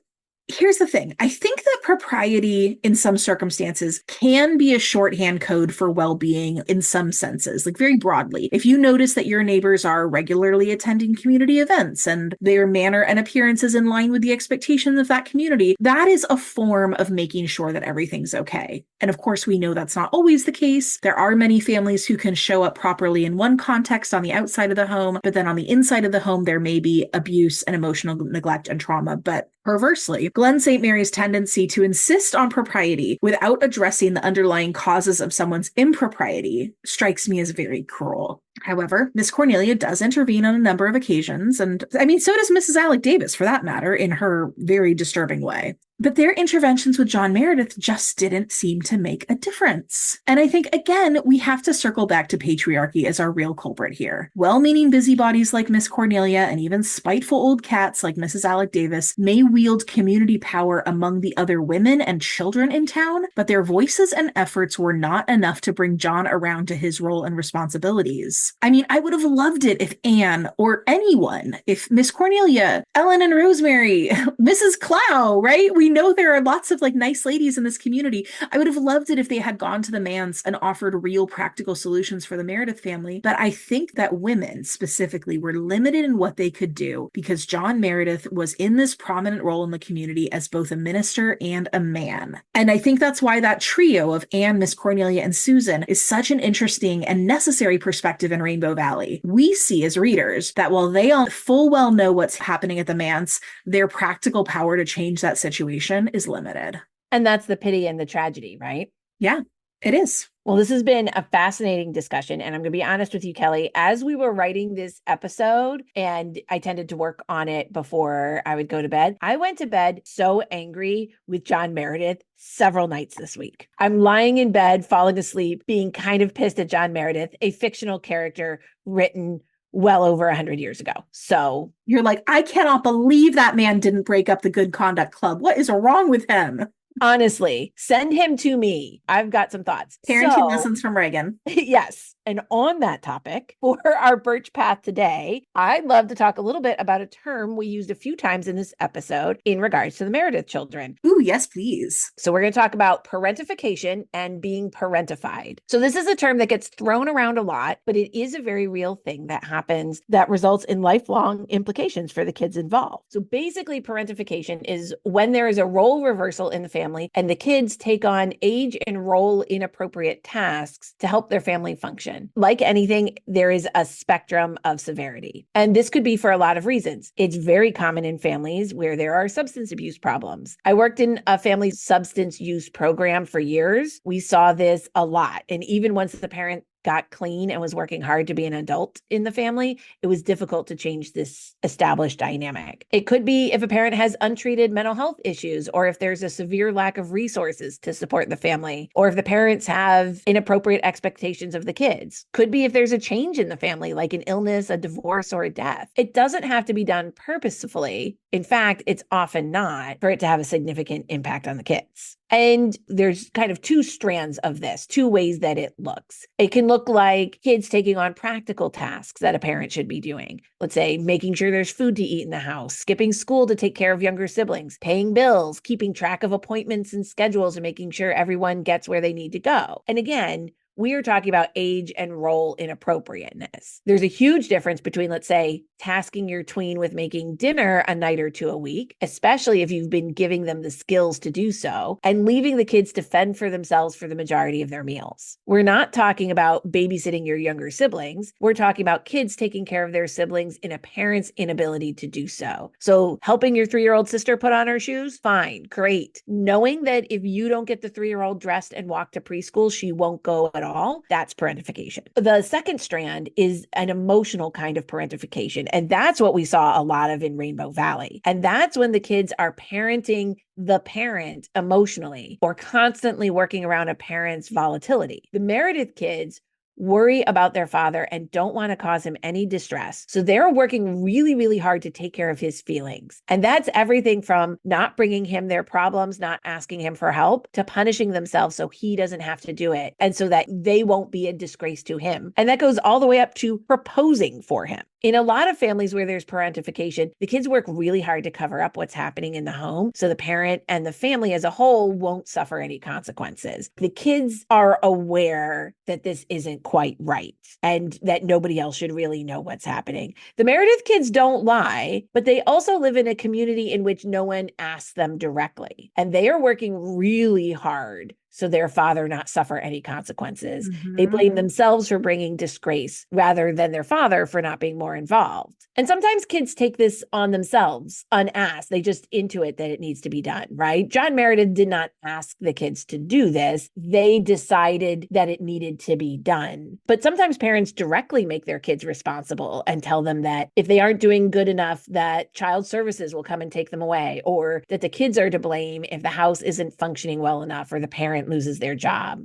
Speaker 2: here's the thing. I think that propriety in some circumstances can be a shorthand code for well-being in some senses, like very broadly. If you notice that your neighbors are regularly attending community events and their manner and appearance is in line with the expectations of that community, that is a form of making sure that everything's okay. And of course, we know that's not always the case. There are many families who can show up properly in one context on the outside of the home, but then on the inside of the home, there may be abuse and emotional neglect and trauma. But perversely, Glen St. Mary's tendency to insist on propriety without addressing the underlying causes of someone's impropriety strikes me as very cruel. However, Miss Cornelia does intervene on a number of occasions, and I mean, so does Mrs. Alec Davis, for that matter, in her very disturbing way. But their interventions with John Meredith just didn't seem to make a difference. And I think, again, we have to circle back to patriarchy as our real culprit here. Well-meaning busybodies like Miss Cornelia and even spiteful old cats like Mrs. Alec Davis may wield community power among the other women and children in town, but their voices and efforts were not enough to bring John around to his role and responsibilities. I mean, I would have loved it if Anne or anyone, if Miss Cornelia, Ellen and Rosemary, Mrs. Clow, right? We know there are lots of like nice ladies in this community. I would have loved it if they had gone to the manse and offered real practical solutions for the Meredith family. But I think that women specifically were limited in what they could do because John Meredith was in this prominent role in the community as both a minister and a man. And I think that's why that trio of Anne, Miss Cornelia, and Susan is such an interesting and necessary perspective in Rainbow Valley. We see as readers that while they all full well know what's happening at the manse, their practical power to change that situation is limited.
Speaker 1: And that's the pity and the tragedy, right?
Speaker 2: Yeah, it is.
Speaker 1: Well, this has been a fascinating discussion. And I'm going to be honest with you, Kelly, as we were writing this episode, and I tended to work on it before I would go to bed, I went to bed so angry with John Meredith several nights this week. I'm lying in bed, falling asleep, being kind of pissed at John Meredith, a fictional character written well over 100 years ago. So
Speaker 2: you're like, I cannot believe that man didn't break up the Good Conduct Club. What is wrong with him?
Speaker 1: Honestly, send him to me. I've got some thoughts.
Speaker 2: Parenting lessons from Reagan.
Speaker 1: Yes. And on that topic, for our Birch Path today, I'd love to talk a little bit about a term we used a few times in this episode in regards to the Meredith children.
Speaker 2: Ooh, yes, please.
Speaker 1: So we're going to talk about parentification and being parentified. So this is a term that gets thrown around a lot, but it is a very real thing that happens that results in lifelong implications for the kids involved. So basically, parentification is when there is a role reversal in the family and the kids take on age and role inappropriate tasks to help their family function. Like anything, there is a spectrum of severity. And this could be for a lot of reasons. It's very common in families where there are substance abuse problems. I worked in a family substance use program for years. We saw this a lot. And even once the parent got clean and was working hard to be an adult in the family, it was difficult to change this established dynamic. It could be if a parent has untreated mental health issues, or if there's a severe lack of resources to support the family, or if the parents have inappropriate expectations of the kids. Could be if there's a change in the family, like an illness, a divorce, or a death. It doesn't have to be done purposefully. In fact, it's often not, for it to have a significant impact on the kids. And there's kind of two strands of this, two ways that it looks. It can look like kids taking on practical tasks that a parent should be doing. Let's say making sure there's food to eat in the house, skipping school to take care of younger siblings, paying bills, keeping track of appointments and schedules, and making sure everyone gets where they need to go. And again, we are talking about age and role inappropriateness. There's a huge difference between, let's say, tasking your tween with making dinner a night or two a week, especially if you've been giving them the skills to do so, and leaving the kids to fend for themselves for the majority of their meals. We're not talking about babysitting your younger siblings. We're talking about kids taking care of their siblings in a parent's inability to do so. So helping your 3-year-old sister put on her shoes, fine, great. Knowing that if you don't get the 3-year-old dressed and walk to preschool, she won't go at all, that's parentification. The second strand is an emotional kind of parentification. And that's what we saw a lot of in Rainbow Valley. And that's when the kids are parenting the parent emotionally, or constantly working around a parent's volatility. The Meredith kids worry about their father and don't want to cause him any distress. So they're working really, really hard to take care of his feelings. And that's everything from not bringing him their problems, not asking him for help, to punishing themselves so he doesn't have to do it, and so that they won't be a disgrace to him. And that goes all the way up to proposing for him. In a lot of families where there's parentification, the kids work really hard to cover up what's happening in the home, so the parent and the family as a whole won't suffer any consequences. The kids are aware that this isn't quite right and that nobody else should really know what's happening. The Meredith kids don't lie, but they also live in a community in which no one asks them directly. And they are working really hard so their father not suffer any consequences. Mm-hmm. They blame themselves for bringing disgrace rather than their father for not being more involved. And sometimes kids take this on themselves unasked. They just intuit that it needs to be done, right? John Meredith did not ask the kids to do this. They decided that it needed to be done. But sometimes parents directly make their kids responsible and tell them that if they aren't doing good enough, that child services will come and take them away, or that the kids are to blame if the house isn't functioning well enough or the parent loses their job.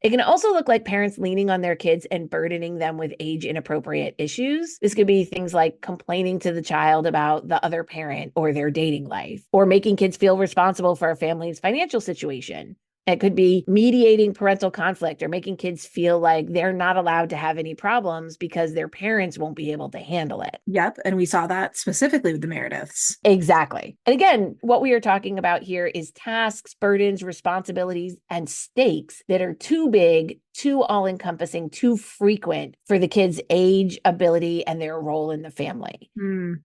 Speaker 1: It can also look like parents leaning on their kids and burdening them with age inappropriate issues. This could be things like complaining to the child about the other parent or their dating life, or making kids feel responsible for a family's financial situation. It could be mediating parental conflict or making kids feel like they're not allowed to have any problems because their parents won't be able to handle it.
Speaker 2: Yep. And we saw that specifically with the Merediths.
Speaker 1: Exactly. And again, what we are talking about here is tasks, burdens, responsibilities, and stakes that are too big, too all-encompassing, too frequent for the kids' age, ability, and their role in the family.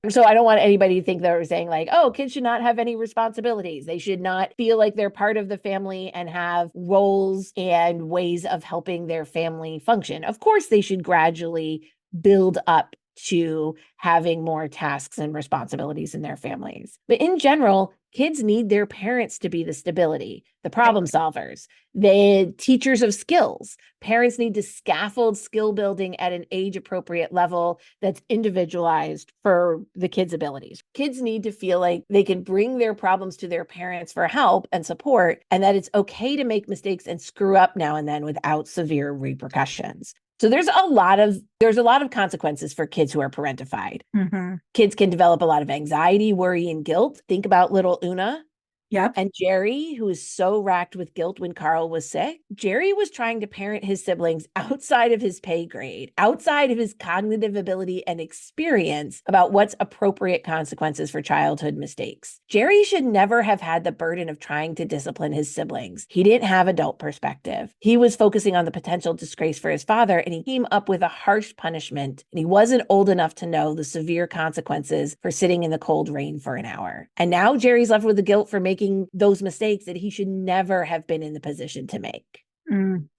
Speaker 1: So I don't want anybody to think that we're saying like, oh, kids should not have any responsibilities. They should not feel like they're part of the family and have roles and ways of helping their family function. Of course, they should gradually build up to having more tasks and responsibilities in their families. But in general, kids need their parents to be the stability, the problem solvers, the teachers of skills. Parents need to scaffold skill building at an age-appropriate level that's individualized for the kids' abilities. Kids need to feel like they can bring their problems to their parents for help and support, and that it's okay to make mistakes and screw up now and then without severe repercussions. So there's a lot of consequences for kids who are parentified. Kids can develop a lot of anxiety, worry, and guilt. Think about little Una.
Speaker 2: Yep.
Speaker 1: And Jerry, who was so racked with guilt when Carl was sick. Jerry was trying to parent his siblings outside of his pay grade, outside of his cognitive ability and experience about what's appropriate consequences for childhood mistakes. Jerry should never have had the burden of trying to discipline his siblings. He didn't have adult perspective. He was focusing on the potential disgrace for his father, and he came up with a harsh punishment, and he wasn't old enough to know the severe consequences for sitting in the cold rain for an hour. And now Jerry's left with the guilt for making those mistakes that he should never have been in the position to make.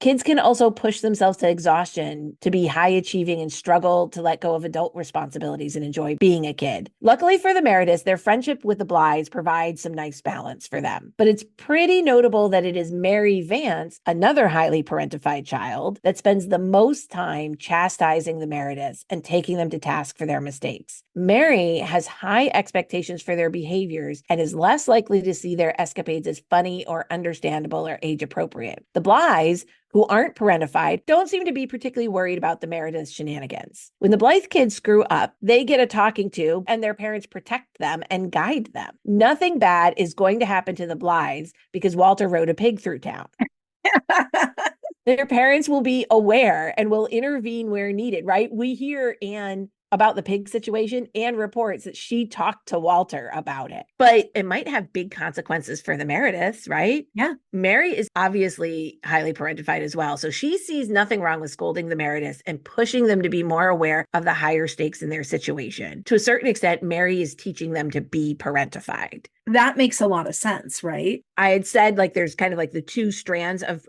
Speaker 1: Kids can also push themselves to exhaustion to be high achieving and struggle to let go of adult responsibilities and enjoy being a kid. Luckily for the Merediths, their friendship with the Blythes provides some nice balance for them. But it's pretty notable that it is Mary Vance, another highly parentified child, that spends the most time chastising the Merediths and taking them to task for their mistakes. Mary has high expectations for their behaviors and is less likely to see their escapades as funny or understandable or age appropriate. The Blythes, who aren't parentified, don't seem to be particularly worried about the Meredith's shenanigans. When the Blythe kids screw up, they get a talking to, and their parents protect them and guide them. Nothing bad is going to happen to the Blythes because Walter rode a pig through town. Their parents will be aware and will intervene where needed, right? We hear Anne about the pig situation and reports that she talked to Walter about it. But it might have big consequences for the Merediths, right?
Speaker 2: Yeah.
Speaker 1: Mary is obviously highly parentified as well. So she sees nothing wrong with scolding the Merediths and pushing them to be more aware of the higher stakes in their situation. To a certain extent, Mary is teaching them to be parentified.
Speaker 2: That makes a lot of sense, right?
Speaker 1: I had said like there's kind of like the two strands of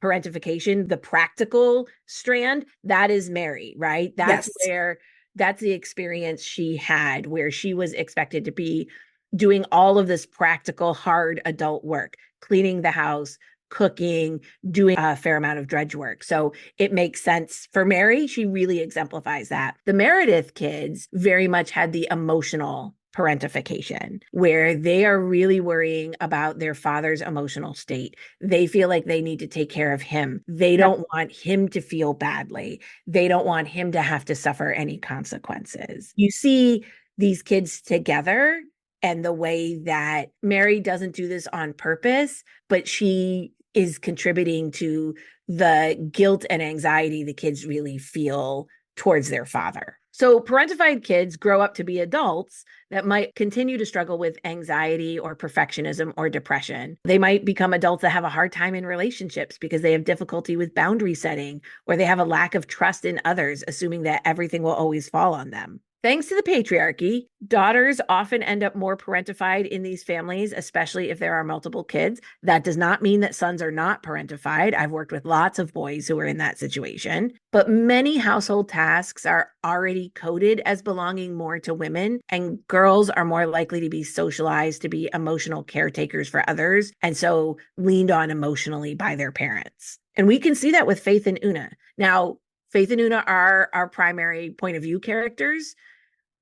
Speaker 1: parentification, the practical strand, that is Mary, right? That's where that's the experience she had, where she was expected to be doing all of this practical, hard adult work, cleaning the house, cooking, doing a fair amount of drudge work. So it makes sense for Mary. She really exemplifies that. The Meredith kids very much had the emotional parentification, where they are really worrying about their father's emotional state. They feel like they need to take care of him. They don't want him to feel badly. They don't want him to have to suffer any consequences. You see these kids together and the way that Mary doesn't do this on purpose, but she is contributing to the guilt and anxiety the kids really feel towards their father. So parentified kids grow up to be adults that might continue to struggle with anxiety or perfectionism or depression. They might become adults that have a hard time in relationships because they have difficulty with boundary setting, or they have a lack of trust in others, assuming that everything will always fall on them. Thanks to the patriarchy, daughters often end up more parentified in these families, especially if there are multiple kids. That does not mean that sons are not parentified. I've worked with lots of boys who are in that situation. But many household tasks are already coded as belonging more to women, and girls are more likely to be socialized to be emotional caretakers for others, and so leaned on emotionally by their parents. And we can see that with Faith and Una. Now, Faith and Una are our primary point of view characters,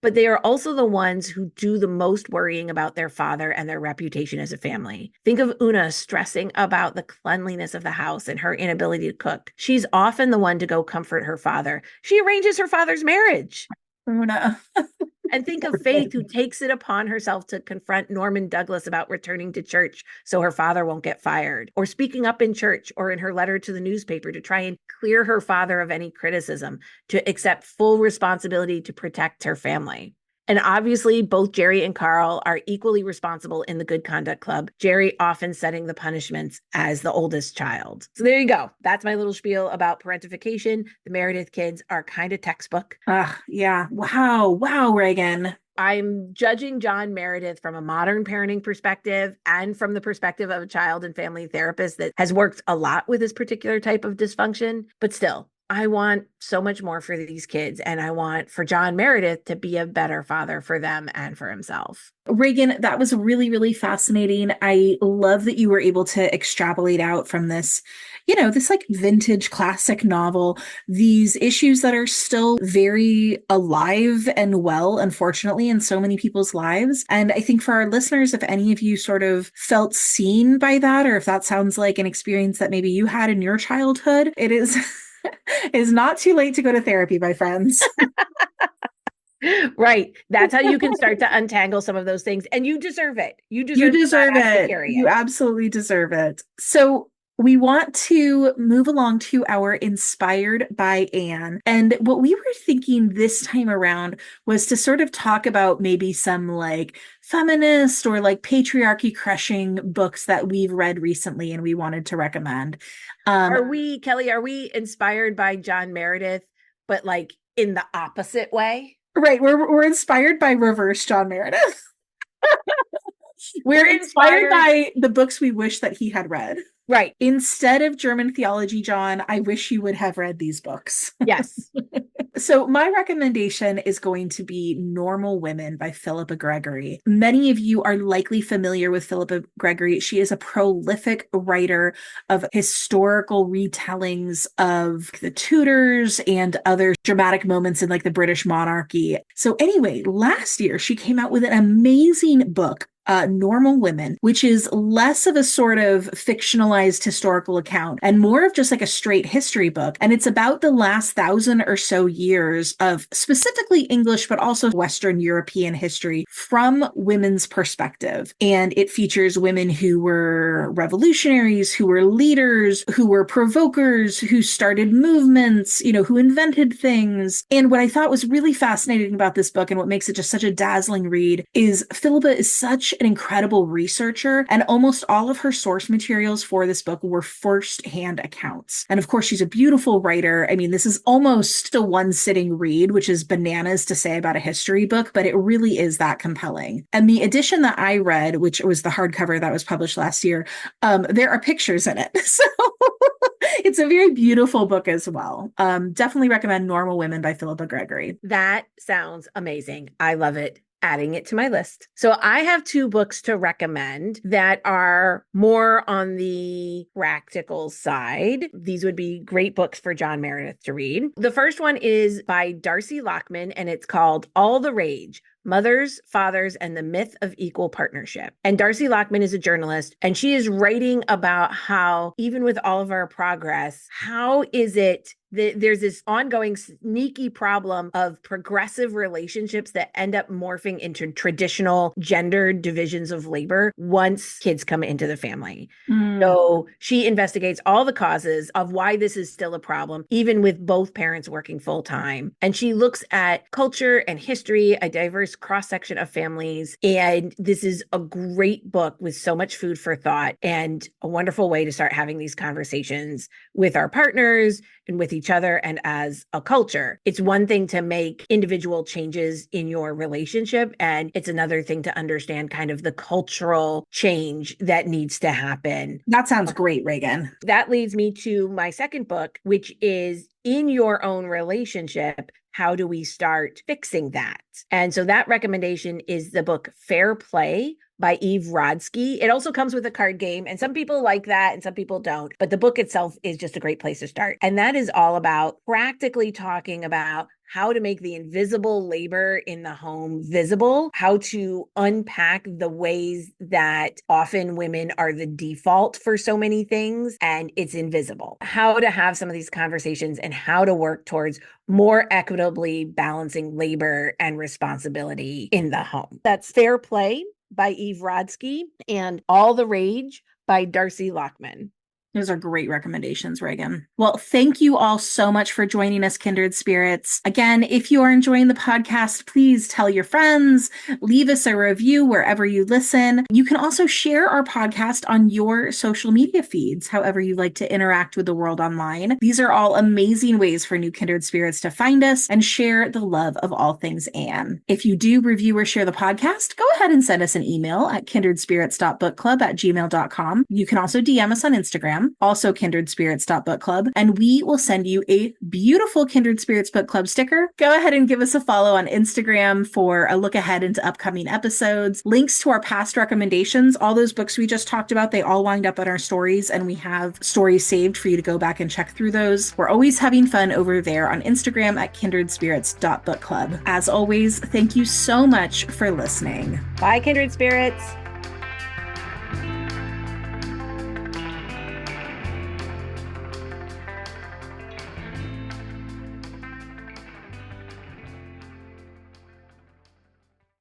Speaker 1: but they are also the ones who do the most worrying about their father and their reputation as a family. Think of Una stressing about the cleanliness of the house and her inability to cook. She's often the one to go comfort her father. She arranges her father's marriage.
Speaker 2: Una.
Speaker 1: And think of Faith, who takes it upon herself to confront Norman Douglas about returning to church so her father won't get fired, or speaking up in church or in her letter to the newspaper to try and clear her father of any criticism, to accept full responsibility to protect her family. And obviously, both Jerry and Carl are equally responsible in the Good Conduct Club, Jerry often setting the punishments as the oldest child. So there you go. That's my little spiel about parentification. The Meredith kids are kind of textbook.
Speaker 2: Yeah. Wow. Wow, Reagan.
Speaker 1: I'm judging John Meredith from a modern parenting perspective and from the perspective of a child and family therapist that has worked a lot with this particular type of dysfunction. But still, I want so much more for these kids, and I want for John Meredith to be a better father for them and for himself.
Speaker 2: Reagan, that was really, really fascinating. I love that you were able to extrapolate out from this, this like vintage classic novel, these issues that are still very alive and well, unfortunately, in so many people's lives. And I think for our listeners, if any of you sort of felt seen by that, or if that sounds like an experience that maybe you had in your childhood, it is not too late to go to therapy, my friends.
Speaker 1: Right. That's how you can start to untangle some of those things. And you deserve it. You
Speaker 2: deserve it. You absolutely deserve it. So we want to move along to our Inspired by Anne. And what we were thinking this time around was to sort of talk about maybe some like feminist or like patriarchy crushing books that we've read recently and we wanted to recommend.
Speaker 1: Kelly, are we inspired by John Meredith, but like in the opposite way?
Speaker 2: Right. We're inspired by reverse John Meredith. We're inspired by the books we wish that he had read.
Speaker 1: Right.
Speaker 2: Instead of German theology, John, I wish you would have read these books.
Speaker 1: Yes.
Speaker 2: So my recommendation is going to be Normal Women by Philippa Gregory. Many of you are likely familiar with Philippa Gregory. She is a prolific writer of historical retellings of the Tudors and other dramatic moments in like the British monarchy. So anyway, last year she came out with an amazing book, Normal Women, which is less of a sort of fictionalized historical account and more of just like a straight history book. And it's about the last 1,000 or so years of specifically English, but also Western European history from women's perspective. And it features women who were revolutionaries, who were leaders, who were provokers, who started movements, you know, who invented things. And what I thought was really fascinating about this book and what makes it just such a dazzling read is Philippa is such an incredible researcher, and almost all of her source materials for this book were first-hand accounts. And of course, she's a beautiful writer. I mean, this is almost a one-sitting read, which is bananas to say about a history book, but it really is that compelling. And the edition that I read, which was the hardcover that was published last year, there are pictures in it. So it's a very beautiful book as well. Definitely recommend Normal Women by Philippa Gregory.
Speaker 1: That sounds amazing. I love it. Adding it to my list. So I have 2 books to recommend that are more on the practical side. These would be great books for John Meredith to read. The first one is by Darcy Lockman, and it's called All the Rage: Mothers, Fathers, and the Myth of Equal Partnership. And Darcy Lockman is a journalist, and she is writing about how, even with all of our progress, how is it that there's this ongoing sneaky problem of progressive relationships that end up morphing into traditional gendered divisions of labor once kids come into the family. So she investigates all the causes of why this is still a problem, even with both parents working full time. And she looks at culture and history, a diverse cross-section of families. And this is a great book with so much food for thought and a wonderful way to start having these conversations with our partners and with each other and as a culture. It's one thing to make individual changes in your relationship, and it's another thing to understand kind of the cultural change that needs to happen.
Speaker 2: That sounds great, Reagan.
Speaker 1: That leads me to my second book, which is In Your Own Relationship, How Do We Start Fixing That? And so that recommendation is the book Fair Play by Eve Rodsky. It also comes with a card game, and some people like that and some people don't, but the book itself is just a great place to start. And that is all about practically talking about how to make the invisible labor in the home visible, how to unpack the ways that often women are the default for so many things and it's invisible, how to have some of these conversations and how to work towards more equitably balancing labor and responsibility in the home. That's Fair Play by Eve Rodsky and All the Rage by Darcy Lockman.
Speaker 2: Those are great recommendations, Reagan. Well, thank you all so much for joining us, Kindred Spirits. Again, if you are enjoying the podcast, please tell your friends, leave us a review wherever you listen. You can also share our podcast on your social media feeds, however you like to interact with the world online. These are all amazing ways for new Kindred Spirits to find us and share the love of all things Anne. If you do review or share the podcast, go ahead and send us an email at kindredspirits.bookclub@gmail.com. You can also DM us on Instagram, also kindredspirits.bookclub, and we will send you a beautiful Kindred Spirits Book Club sticker. Go ahead and give us a follow on Instagram for a look ahead into upcoming episodes, links to our past recommendations. All those books we just talked about, they all wind up in our stories, and we have stories saved for you to go back and check through those. We're always having fun over there on Instagram at kindredspirits.bookclub. As always, thank you so much for listening.
Speaker 1: Bye, Kindred Spirits.